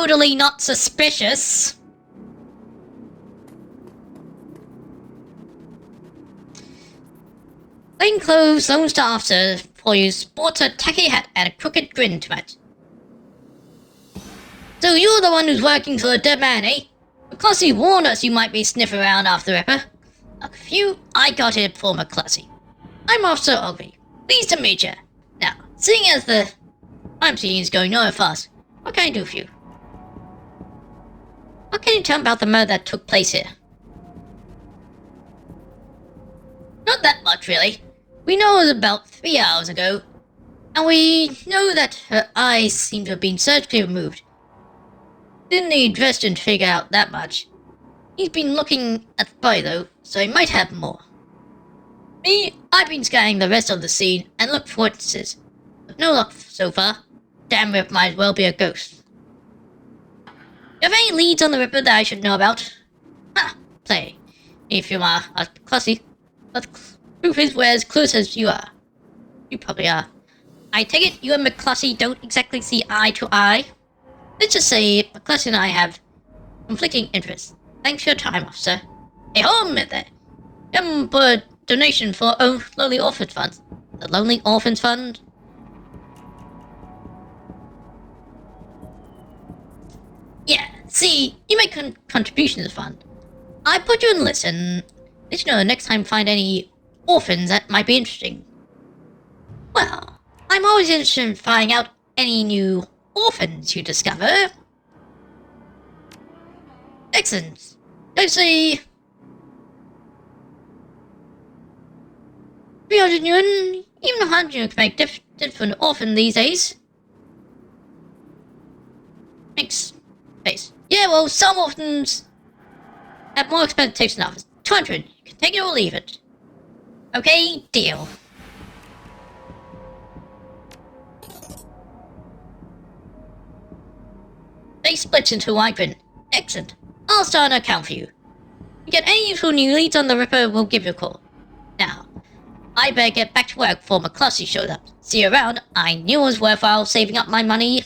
totally not suspicious. Plainclothes Lone Star Officer for you sports a tacky hat and a crooked grin to match. So you're the one who's working for the dead man, eh? McCluskey warned us you might be sniffing around after the Ripper. A few, I got it for McCluskey. I'm Officer Ogby. Pleased to meet you. Now, seeing as the crime scene is going nowhere fast, what can I do for you? What can you tell me about the murder that took place here? Not that much, really. We know it was about 3 hours ago, and we know that her eyes seem to have been surgically removed. Didn't need Dresden to figure out that much. He's been looking at the body though, so he might have more. Me, I've been scanning the rest of the scene and looked for witnesses. With no luck so far. Damn Rip might as well be a ghost. You have any leads on the Ripper that I should know about? Ha! Play. If you are classy, but proof is we're as close as you are. You probably are. I take it you and McCluskey don't exactly see eye to eye? Let's just say McCluskey and I have conflicting interests. Thanks for your time, officer. Hey, hold a minute there. Put a donation for Lonely Orphans Fund. The Lonely Orphans Fund? Yeah, see, you make contributions to the fund. I put you on the list and let you know next time find any orphans that might be interesting. Well, I'm always interested in finding out any new orphans you discover. Excellent. I see. 300 yuan, even 100 yuan can make difference for an orphan these days. Thanks. Face. Yeah, well, some orphans have more expensive tastes than others. 200. You can take it or leave it. Okay, deal. They split into a wide grin. Excellent. I'll start an account for you. You get any useful new leads on the Ripper, we'll give you a call. Now, I better get back to work before McCluskey showed up. See you around. I knew it was worthwhile saving up my money.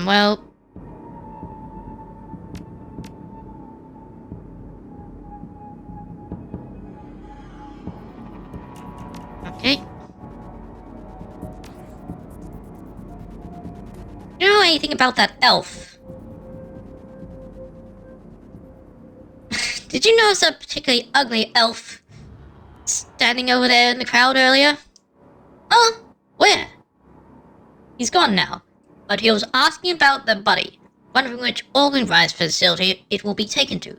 Well... Okay. Do you know anything about that elf? Did you notice a particularly ugly elf standing over there in the crowd earlier? Huh? Where? He's gone now, but he was asking about the body, wondering which organ rise facility it will be taken to.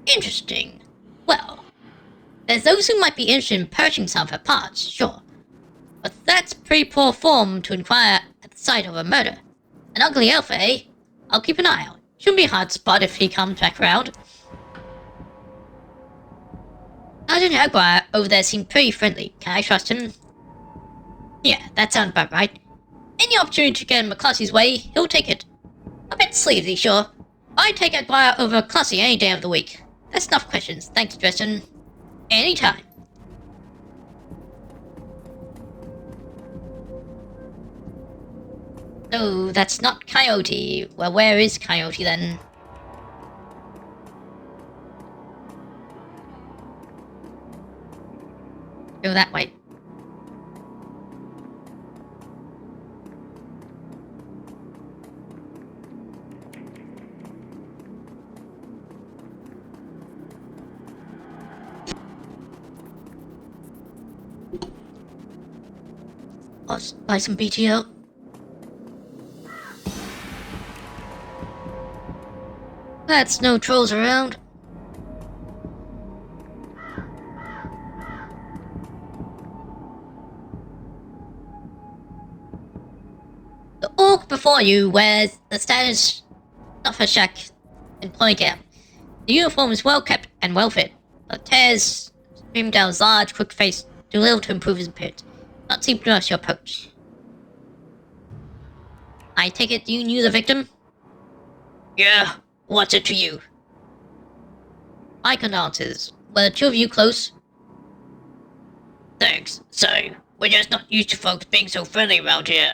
Interesting. Well, there's those who might be interested in purchasing some of her parts, sure. But that's pretty poor form to inquire at the site of a murder. An ugly elf, eh? I'll keep an eye out. Shouldn't be hard to spot if he comes back around. Sergeant Aguirre over there seemed pretty friendly. Can I trust him? Yeah, that sounds about right. Any opportunity to get in McCluskey's way, he'll take it. A bit sleazy, sure. I'd take Aguirre over McCluskey any day of the week. That's enough questions. Thanks, Dresden. Anytime. Oh, that's not Coyote. Well, where is Coyote then? Go that way. Let's buy some BTL. That's no trolls around. The orc before you wears the standard stuffer shack employee gear. The uniform is well kept and well fit, but tears stream down his large, quick face, do little to improve his appearance. Not seem to notice your approach. I take it you knew the victim? Yeah, what's it to you? My condolences. Were the two of you close? Thanks. Sorry, we're just not used to folks being so friendly around here.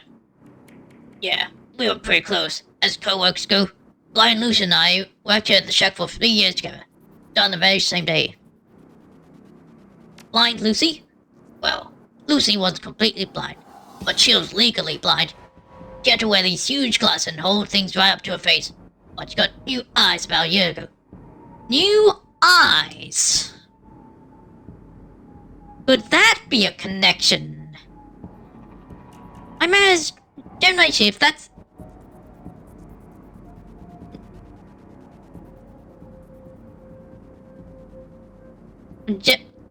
Yeah, we were pretty close. As co-workers go, Blind Lucy and I worked here at the shack for 3 years together. On the very same day. Blind Lucy? Well, Lucy wasn't completely blind, but she was legally blind. She had to wear these huge glasses and hold things right up to her face. But she got new eyes about a year ago. New eyes? Could that be a connection? I managed Gemini Chief, that's...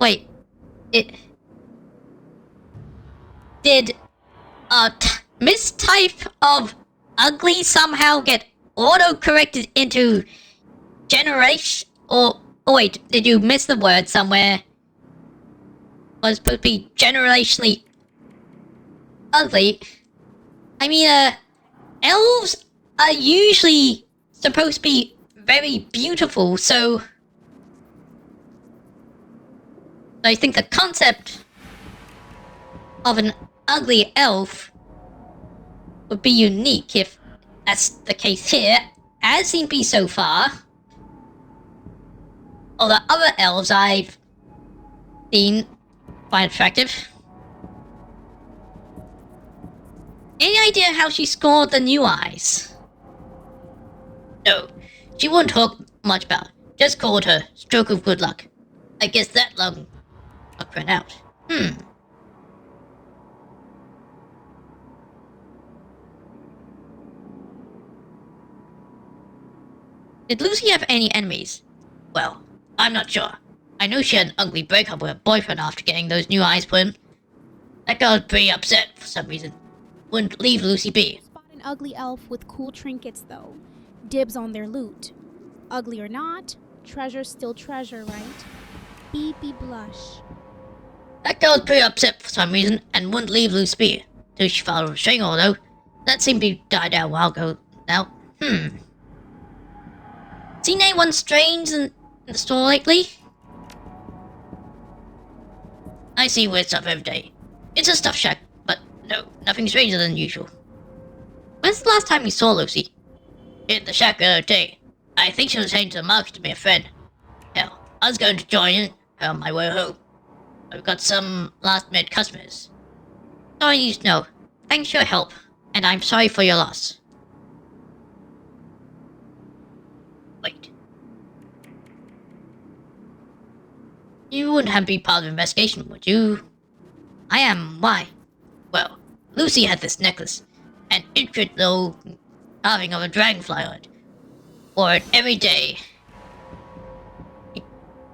Wait. Did a mistype of ugly somehow get auto-corrected into generation? Or wait, did you miss the word somewhere? Was supposed to be generationally ugly. I mean, elves are usually supposed to be very beautiful, so I think the concept of an ugly elf would be unique if that's the case here, as seems to be so far. All the other elves I've seen quite attractive. Any idea how she scored the new eyes? No, she wouldn't talk much about it. Just called her stroke of good luck. I guess that long luck ran out. Did Lucy have any enemies? Well, I'm not sure. I know she had an ugly breakup with her boyfriend after getting those new eyes put in. That girl was pretty upset for some reason. Wouldn't leave Lucy be. Spot an ugly elf with cool trinkets, though. Dibs on their loot. Ugly or not, treasure's still treasure, right? Beepy blush. That girl was pretty upset for some reason and wouldn't leave Lucy be. Till she followed a string, although that seemed to die down a while ago now. Seen anyone strange in the store lately? I see weird stuff every day. It's a stuff shack, but no, nothing stranger than usual. When's the last time you saw Lucy? In the shack the other day. I think she was heading to the market to meet a friend. Hell, I was going to join in her on my way home. I've got some last-minute customers. All I need to know. Thanks for your help, and I'm sorry for your loss. Wait. You wouldn't have to be part of the investigation, would you? I am. Why? Well, Lucy had this necklace. An intricate little carving of a dragonfly on it. Wore it every day.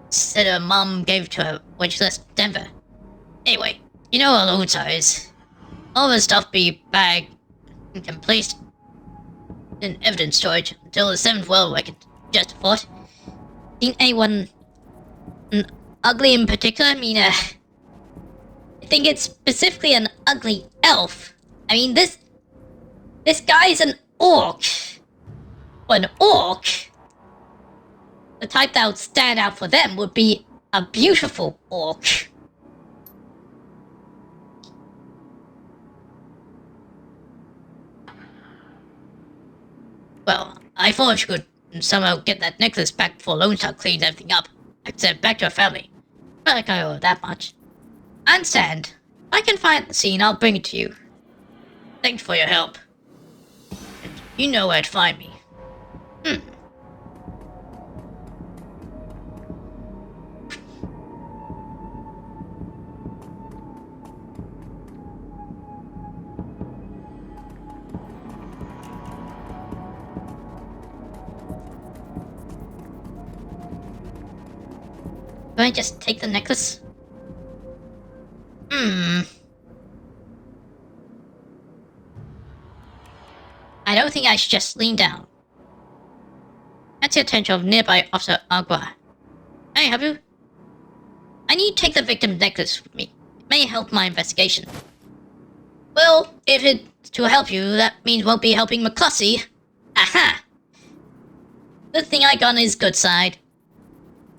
Said her mom gave it to her when she left Denver. Anyway, you know how Lone Star is. All the stuff be bagged and placed in evidence storage until the 7th World War can just afford. Seen anyone ugly in particular? I mean, I think it's specifically an ugly elf. I mean, this guy's an orc. An orc? The type that would stand out for them would be a beautiful orc. Well, I thought she could somehow get that necklace back before Lone Star cleans everything up. I'd send it back to her family. Not like I owe her that much. I understand. If I can find the scene, I'll bring it to you. Thanks for your help. And you know where to find me. I just take the necklace? I don't think I should just lean down. That's the attention of nearby Officer Agua. Can I help you? I need to take the victim's necklace with me. It may help my investigation. Well, if it's to help you, that means won't be helping McCluskey. Aha! Good thing I got on his good side.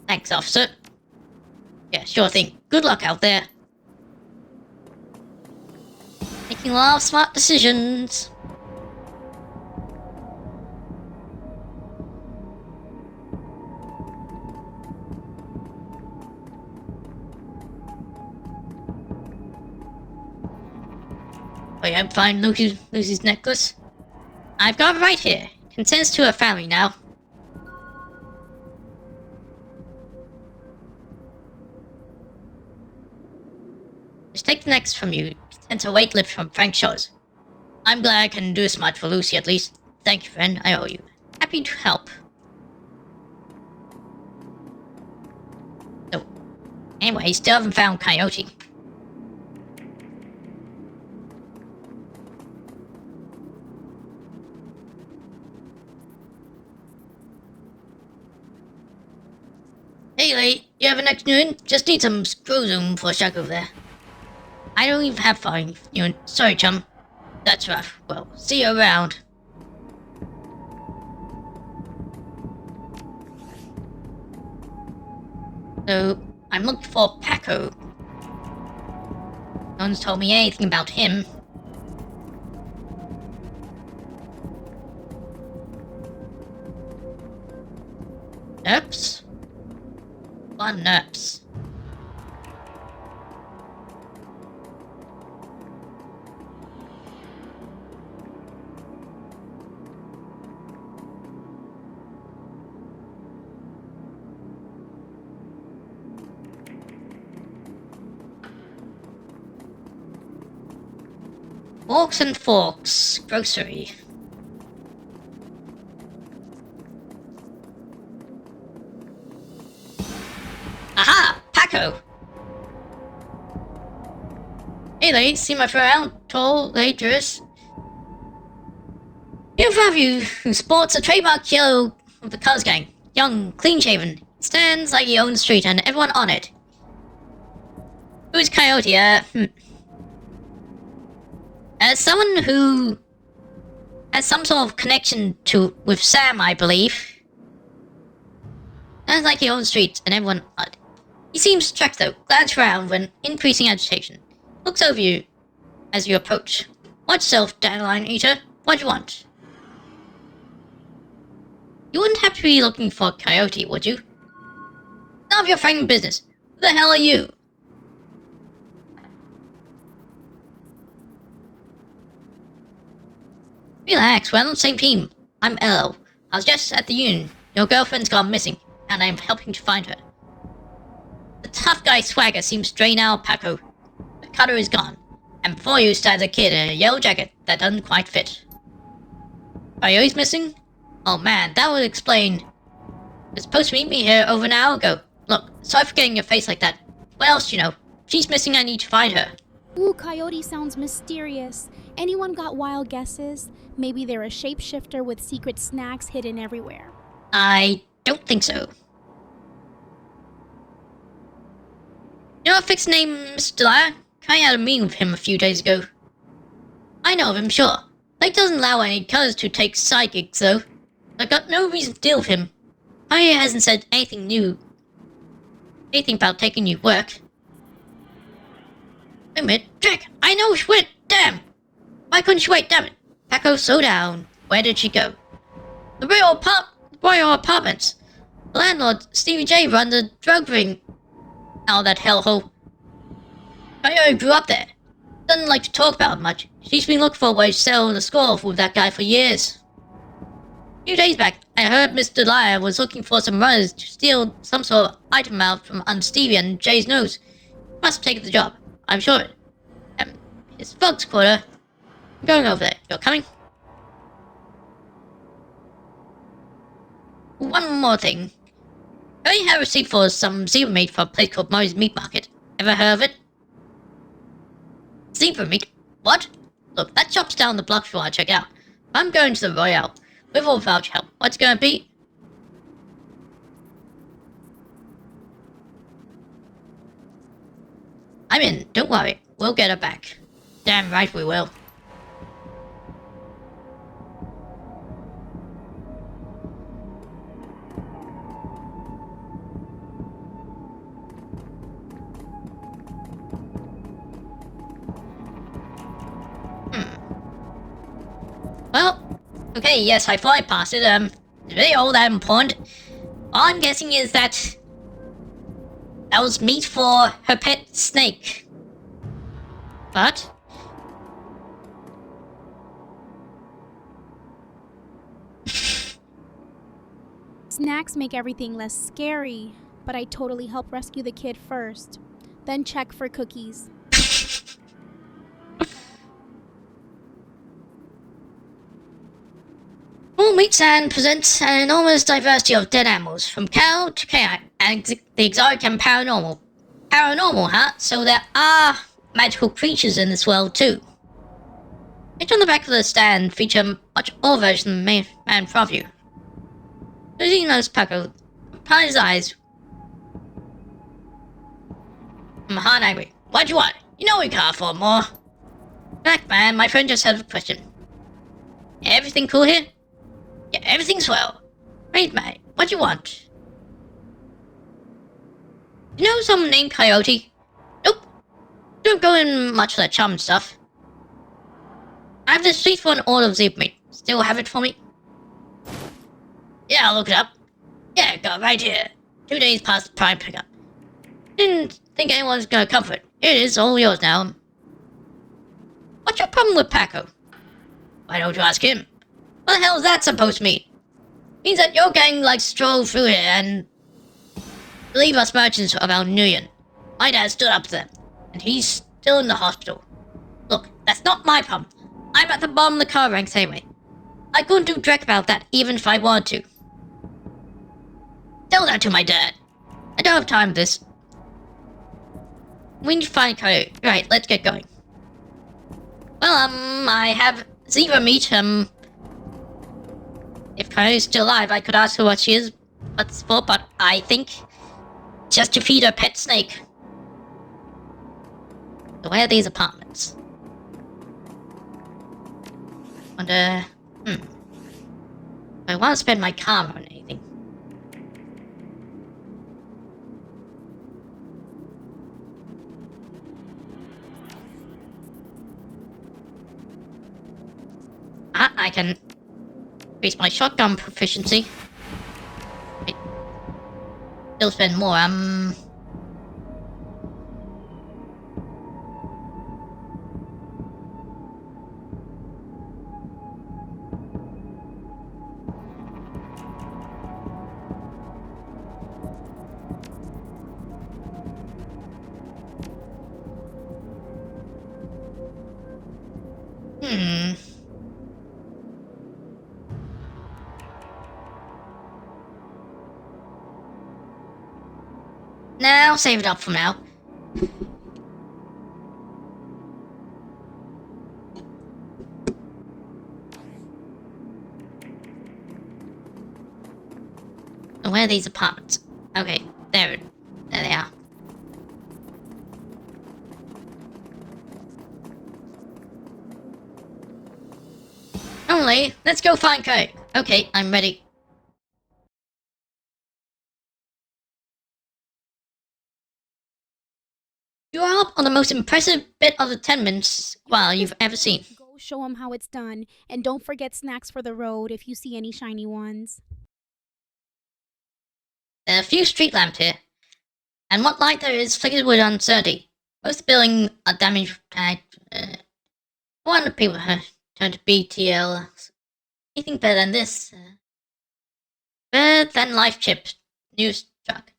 Thanks, officer. Yeah, sure thing. Good luck out there. Making a lot of smart decisions. Wait, I'm fine. Lucy's necklace. I've got it right here. Consents to her family now. Just take the necklace from you. Consents a weight lift from Frank Shaw's. I'm glad I can do as much for Lucy at least. Thank you, friend. I owe you. Happy to help. So, anyway, still haven't found Coyote. Hey, Lee, you have an afternoon? Just need some screw zoom for a shot over there. I don't even have fine. Sorry, chum. That's rough. Well, see you around. So, I'm looking for Paco. No one's told me anything about him. Oops. One nerps. Forks and Forks, grocery. Aha! Paco! Hey, lady, see my friend out? Tall, dangerous. You have you who sports a trademark yellow of the Cuz Gang. Young, clean-shaven. Stands like he owns the street and everyone on it. Who's Coyote? As someone who has some sort of connection with Sam, I believe. Sounds like he owns the street and everyone on it. He seems struck though, glanced around when increasing agitation. Looks over you as you approach. Watch yourself, dandelion eater. What do you want? You wouldn't have to be looking for a Coyote, would you? None of your fucking business. Who the hell are you? Relax, we're on the same team. I'm Elo. I was just at the Union. Your girlfriend's gone missing, and I'm helping to find her. The tough guy swagger seems drained out of Paco. The cutter is gone, and before you stands a kid in a yellow jacket that doesn't quite fit. Coyote's missing? Oh man, that would explain. You were supposed to meet me here over an hour ago. Look, sorry for getting your face like that. What else do you know? She's missing, I need to find her. Ooh, Coyote sounds mysterious. Anyone got wild guesses? Maybe they're a shapeshifter with secret snacks hidden everywhere. I don't think so. You know a fixed name, Mr. Dyer? I had a meeting with him a few days ago. I know of him, sure. Blake doesn't allow any cutters to take side gigs, though. I've got no reason to deal with him. He hasn't said anything about taking new work. Wait a minute, Jack, I know she went, damn! Why couldn't she wait, damn it? Paco, slow down. Where did she go? The Royal Apartments. The landlord, Stevie J, run the drug ring out of that hellhole. Coyote grew up there. Doesn't like to talk about it much. She's been looking for a way to settle the score with that guy for years. A few days back, I heard Mr. Dyer was looking for some runners to steal some sort of item out from under Stevie and Jay's nose. He must have taken the job. I'm sure it. It's Fog's quarter. I'm going over there. You're coming? One more thing. I have a receipt for some zebra meat from a place called Murray's Meat Market. Ever heard of it? Zebra meat? What? Look, that shop's down the block before I check out. I'm going to the Royale. With or without help. What's it gonna be? I'm in. Don't worry. We'll get her back. Damn right we will. Well, okay, yes, I fly past it. It's really all that important. All I'm guessing is that was meat for her pet snake. But Snacks make everything less scary, but I totally help rescue the kid first. Then check for cookies. All meat stand presents an enormous diversity of dead animals, from cow to canine, and the exotic and paranormal. Paranormal, huh? So there are magical creatures in this world too. Pictures on the back of the stand feature a much older version of the man in front of you. Losing those Paco, upon his eyes, I'm hard angry. What do you want? You know we can't afford more. Back man, my friend just had a question. Everything cool here? Yeah, everything's well. Great mate, what do you want? You know someone named Coyote? Nope. Don't go in much of that charm stuff. I have this receipt for an order of zebra meat. Still have it for me? Yeah, I'll look it up. Yeah, got it right here. 2 days past the prime pickup. Didn't think anyone's gonna come for it. It is all yours now. What's your problem with Paco? Why don't you ask him? What the hell is that supposed to mean? Means that your gang likes to stroll through here and believe us merchants about Nguyen. My dad stood up to them, and he's still in the hospital. Look, that's not my problem. I'm at the bottom of the car ranks anyway. I couldn't do direct about that even if I wanted to. Tell that to my dad. I don't have time for this. We need to find Coyote. Right, let's get going. Well, I have zebra meat, if Coyote's still alive, I could ask her what she is, what's for, but I think just to feed her pet snake. So where are these apartments? Wonder, I want to spend my karma on anything. I can increase my shotgun proficiency. Wait. Still spend more, Now, save it up for now. Where are these apartments? Okay, there they are. Only, let's go find Kurt. Okay, I'm ready. You are up on the most impressive bit of the tenements you've ever seen. Go show him how it's done, and don't forget snacks for the road if you see any shiny ones. There are a few street lamps here, and what light there is flickers with uncertainty. Most of the buildings are damaged. One of the people turn to BTL. Anything better than this? Better than life chip news truck.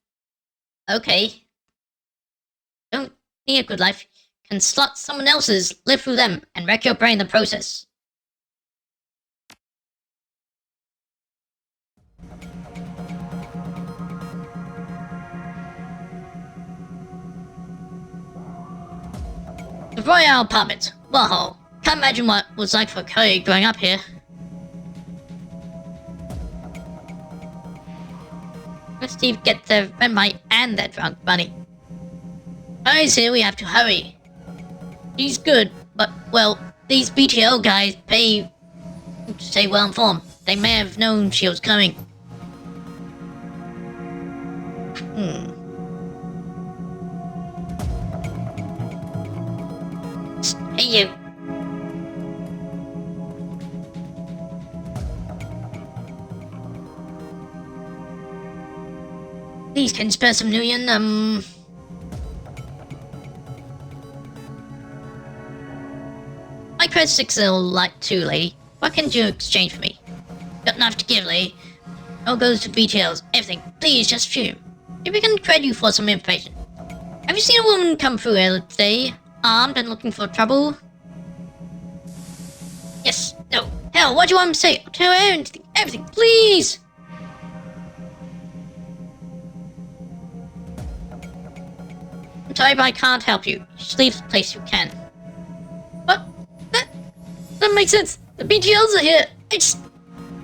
Okay. Don't need a good life. Can slot someone else's, live through them, and wreck your brain in the process. The Royal Apartment. Whoa. Can't imagine what it was like for Curry growing up here. Let Steve get the red money and that drunk money. I say we have to hurry. He's good, but, well, these BTO guys pay to stay well informed. They may have known she was coming. Hey, you. Please, can you spare some million, My credit sticks a little light too, lady. What can you exchange for me? Got enough to give, lady. All goes to BTLs, everything. Please, just few. If we can credit you for some information. Have you seen a woman come through here today, armed and looking for trouble? Yes, no. Hell, what do you want me to say? I'll tell her everything, please! I'm sorry, but I can't help you. Just leave the place you can. What? That makes sense. The BTLs are here. I just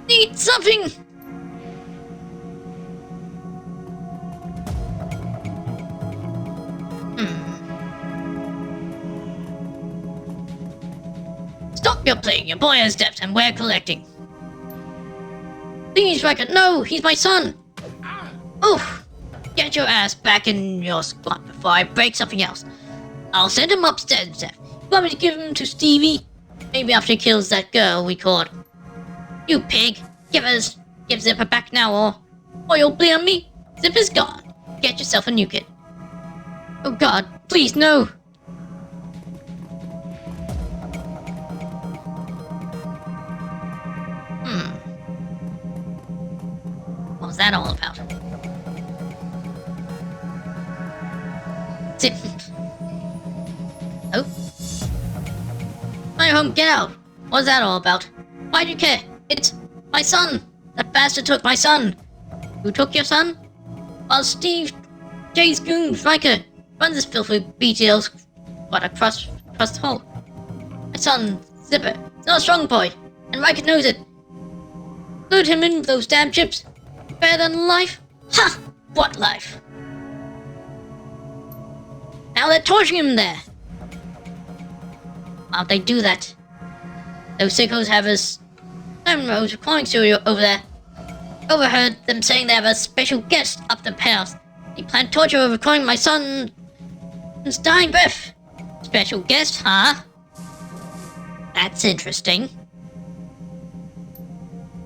need something. Stop your playing. Your boy has debts and we're collecting. Please, Riker, no! He's my son! Oof! Get your ass back in your spot before I break something else. I'll send him upstairs, Zeph. You want me to give him to Stevie? Maybe after he kills that girl we caught. You pig! Give Zipper back now or you'll blame me! Zipper's gone. Get yourself a new kid. Oh god, please, no! What was that all about? Zip. Oh? My home, get out! What's that all about? Why do you care? It's my son! That bastard took my son! Who took your son? Well, Steve J's goon, Riker, runs this filthy BTL's what across the hall. My son, Zipper, is not a strong boy, and Riker knows it. Load him in with those damn chips. Better than life? Ha! What life? Now they're torturing him there. Why'd they do that? Those sickos have us. Rose recording studio over there. Overheard them saying they have a special guest up the past. They plan torture over recording my son's dying breath. Special guest, huh? That's interesting.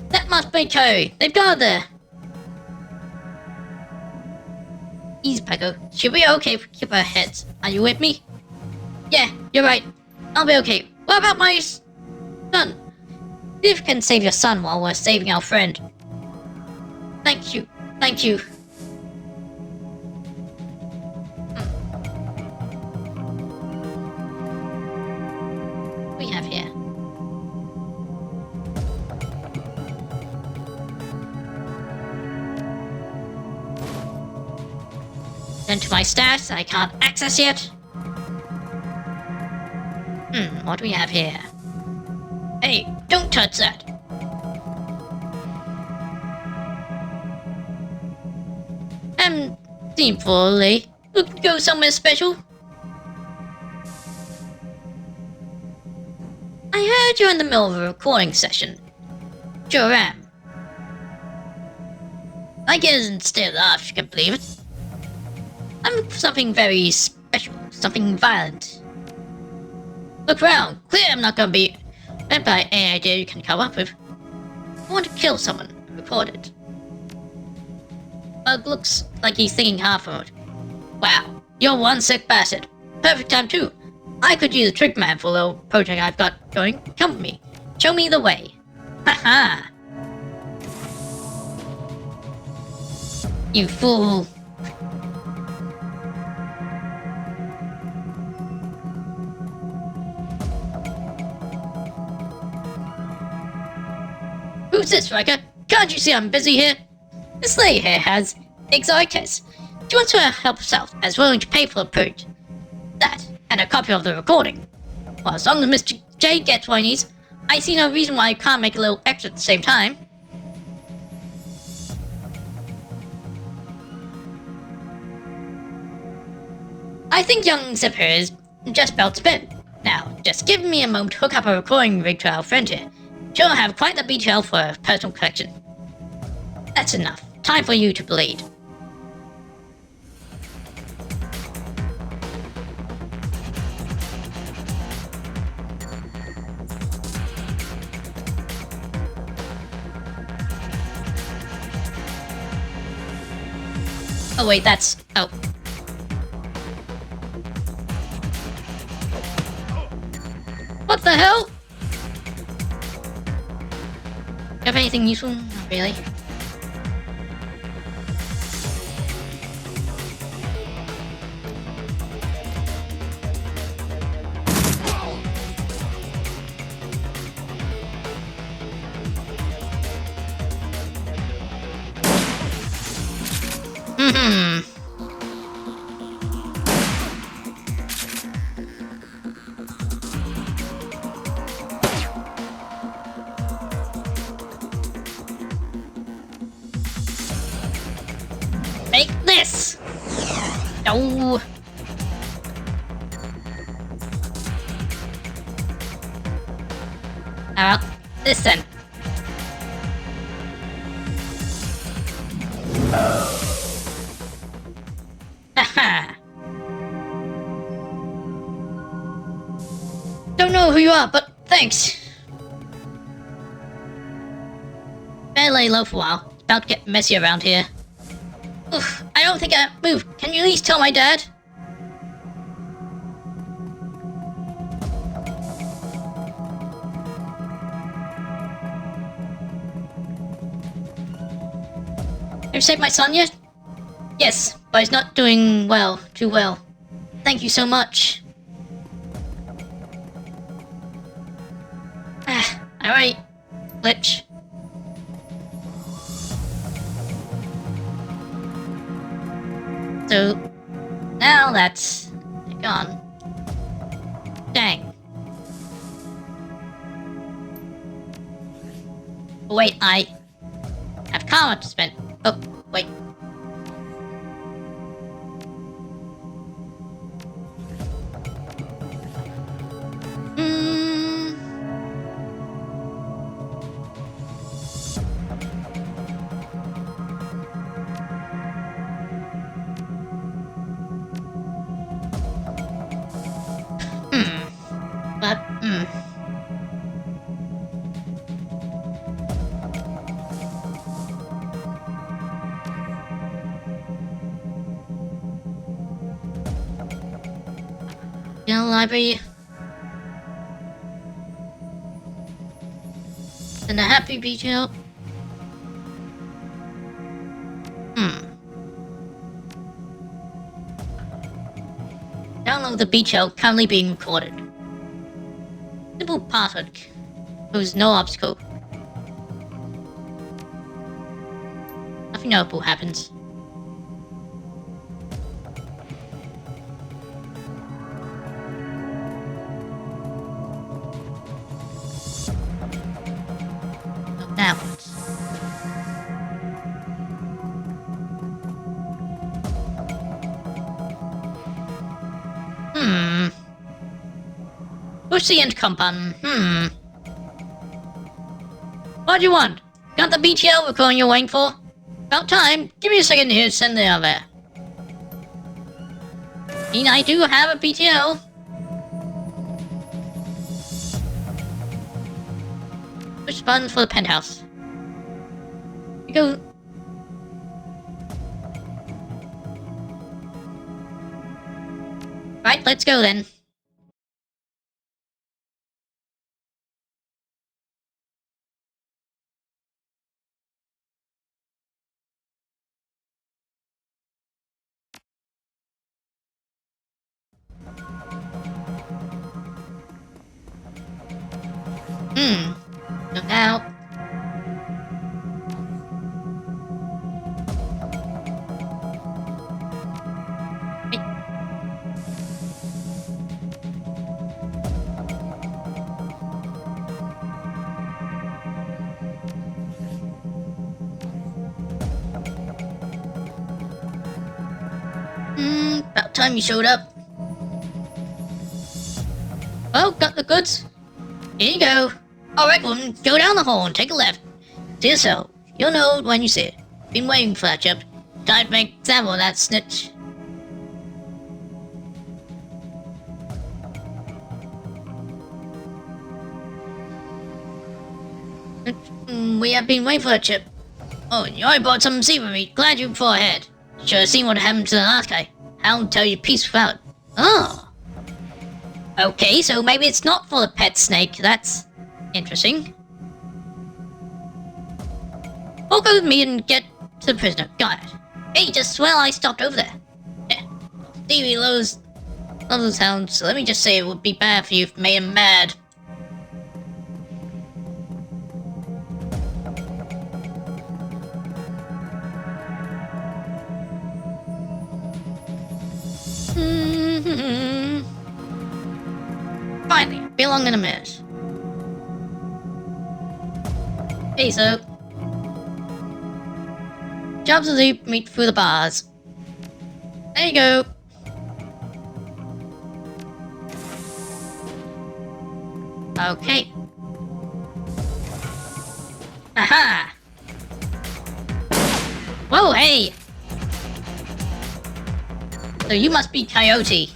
That must be Curry. They've got her there. Easy, Pecco. She'll be okay if we keep our heads. Are you with me? Yeah, you're right. I'll be okay. What about my son? See if we can save your son while we're saving our friend. Thank you. Thank you. What do we have here? Into my stats I can't access yet. What do we have here? Hey, don't touch that. Seemfully, look to go somewhere special. I heard you're in the middle of a recording session. Sure am. I guess instead of laugh, you can believe it. I'm something very special, something violent. Look around, clear I'm not gonna be met by any idea you can come up with. I want to kill someone and record it. Bug looks like he's thinking hard for it. Wow, you're one sick bastard. Perfect time too. I could use a trick man for a little project I've got going. Come with me. Show me the way. Haha. You fool. Who's this, Riker? Can't you see I'm busy here? This lady here has anxiety. She wants to help herself, as willing to pay for the project. That, and a copy of the recording. Well, as long as Mr. J gets what he needs, I see no reason why I can't make a little extra at the same time. I think young Zipper is just about spent. Now, just give me a moment to hook up a recording rig to our friend here. She'll have quite the BTL for her personal collection. That's enough. Time for you to bleed. Oh wait, that's... oh. What the hell? You have anything useful? Not really. Make this! No! How about this then? Haha! Don't know who you are, but thanks! Better lay low for a while. It's about to get messy around here. Oof, I don't think I move. Can you at least tell my dad? Have you saved my son yet? Yes, but he's not doing well, too well. Thank you so much. Alright, glitch. So, now that's gone. Dang. Oh, wait, I have karma to spend. Oh, wait. Library. And a happy BTL. Download the BTL currently being recorded. Simple password. There's no obstacle. Nothing notable happens. Now what? Push the intercom button. What do you want? Got the BTL recording you're waiting for? About time. Give me a second here to send it over. And I do have a BTL. Push buttons for the penthouse. You go. Right, let's go then. So now. time you showed up. Well, got the goods. Here you go. Alright, woman, go down the hall and take a left. To your cell. You'll know when you see it. Been waiting for that chip. Time to make example of that snitch. We have been waiting for that chip. Oh, you already bought some zebra meat. Glad you before ahead. Should have seen what happened to the last guy. I'll tell you peace without. Oh. Okay, so maybe it's not for the pet snake. That's interesting. We'll go with me and get to the prisoner. Got it. Hey, just while I stopped over there. Yeah. Stevie loves those hounds, so let me just say it would be bad for you if you made him mad. Finally, be along in a minute. Hey, so. Jobs of the meet through the bars. There you go. Okay. Aha! Whoa, hey! So you must be Coyote.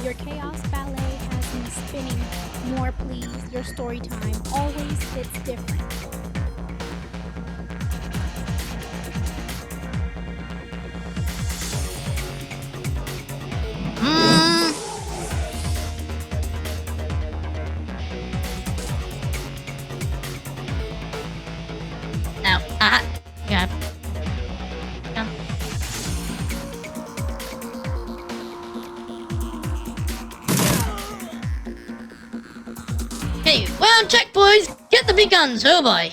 Your chaos ballet has me spinning. More please, your story time always hits different. Now, yeah. Hey, well, check, boys! Get the big guns, oh boy!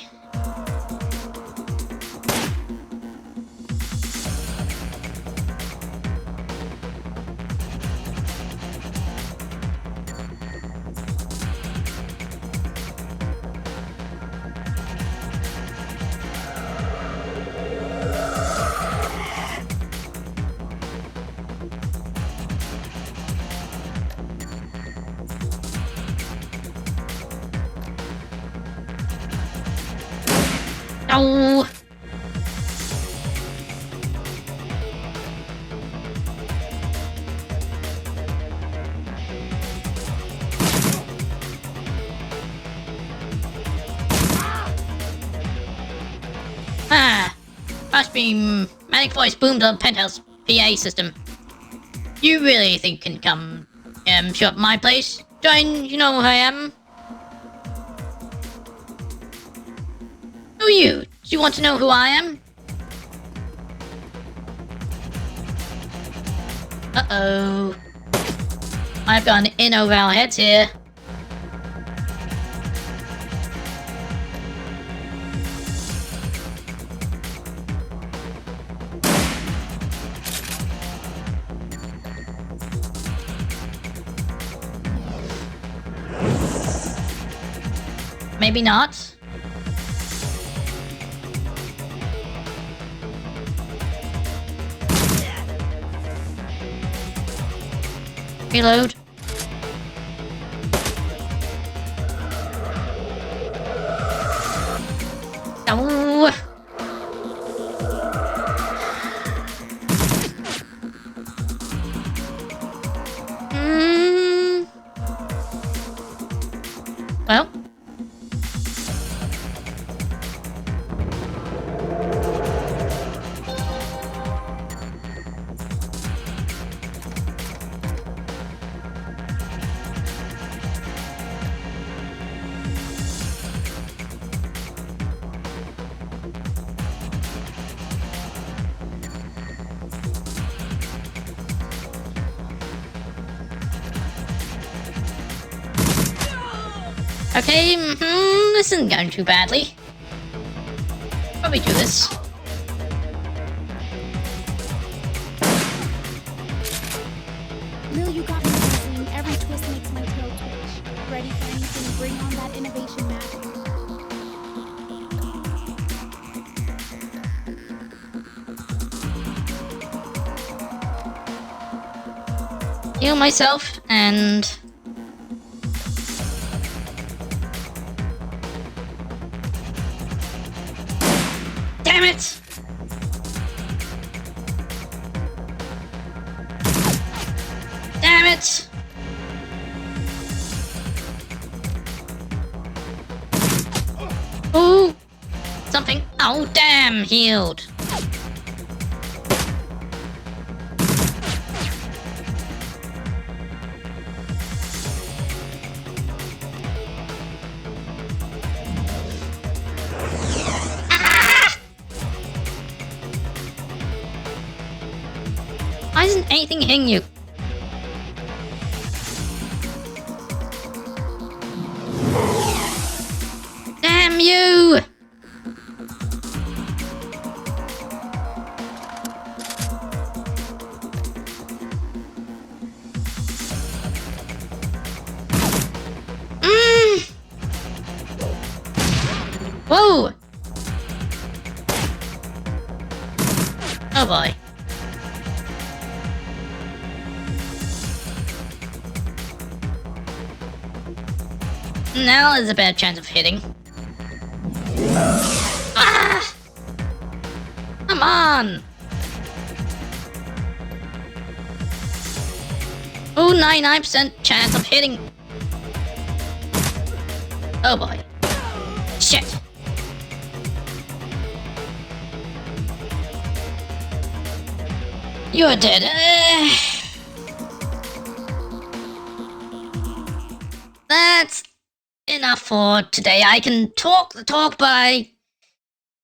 No! Must be manic voice boomed on penthouse PA system. You really think you can come show up at my place? Join, you know who I am? Who are you? Do you want to know who I am? Uh-oh. I've got an in over our heads here. Maybe not. Reload. Oh. Well. Okay, this isn't going too badly. Probably do this. Lil, you got me thinking. Every twist makes my tail twitch. Ready for anything, bring on that innovation magic. heal myself and... Damn it! Damn it! Oh! Something. Oh, damn! Healed. Why isn't anything hitting you? Damn you! Whoa! Oh boy. Now there's a bad chance of hitting. Ah! Come on! Oh, 99% chance of hitting. Oh boy. Shit. You're dead. That's enough for today. I can talk the talk, but I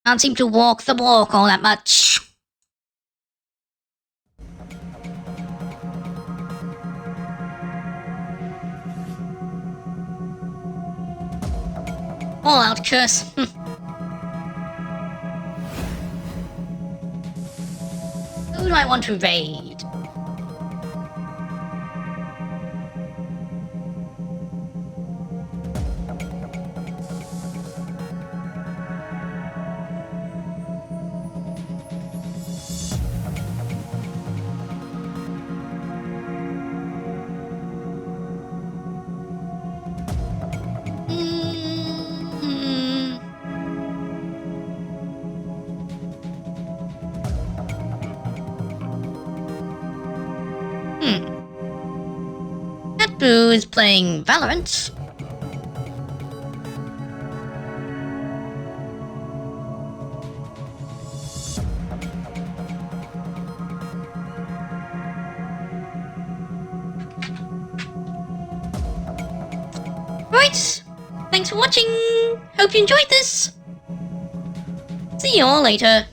can't seem to walk the walk all that much. All out curse. Who do I want to raid? That boo is playing Valorant. Right, thanks for watching. Hope you enjoyed this. See you all later.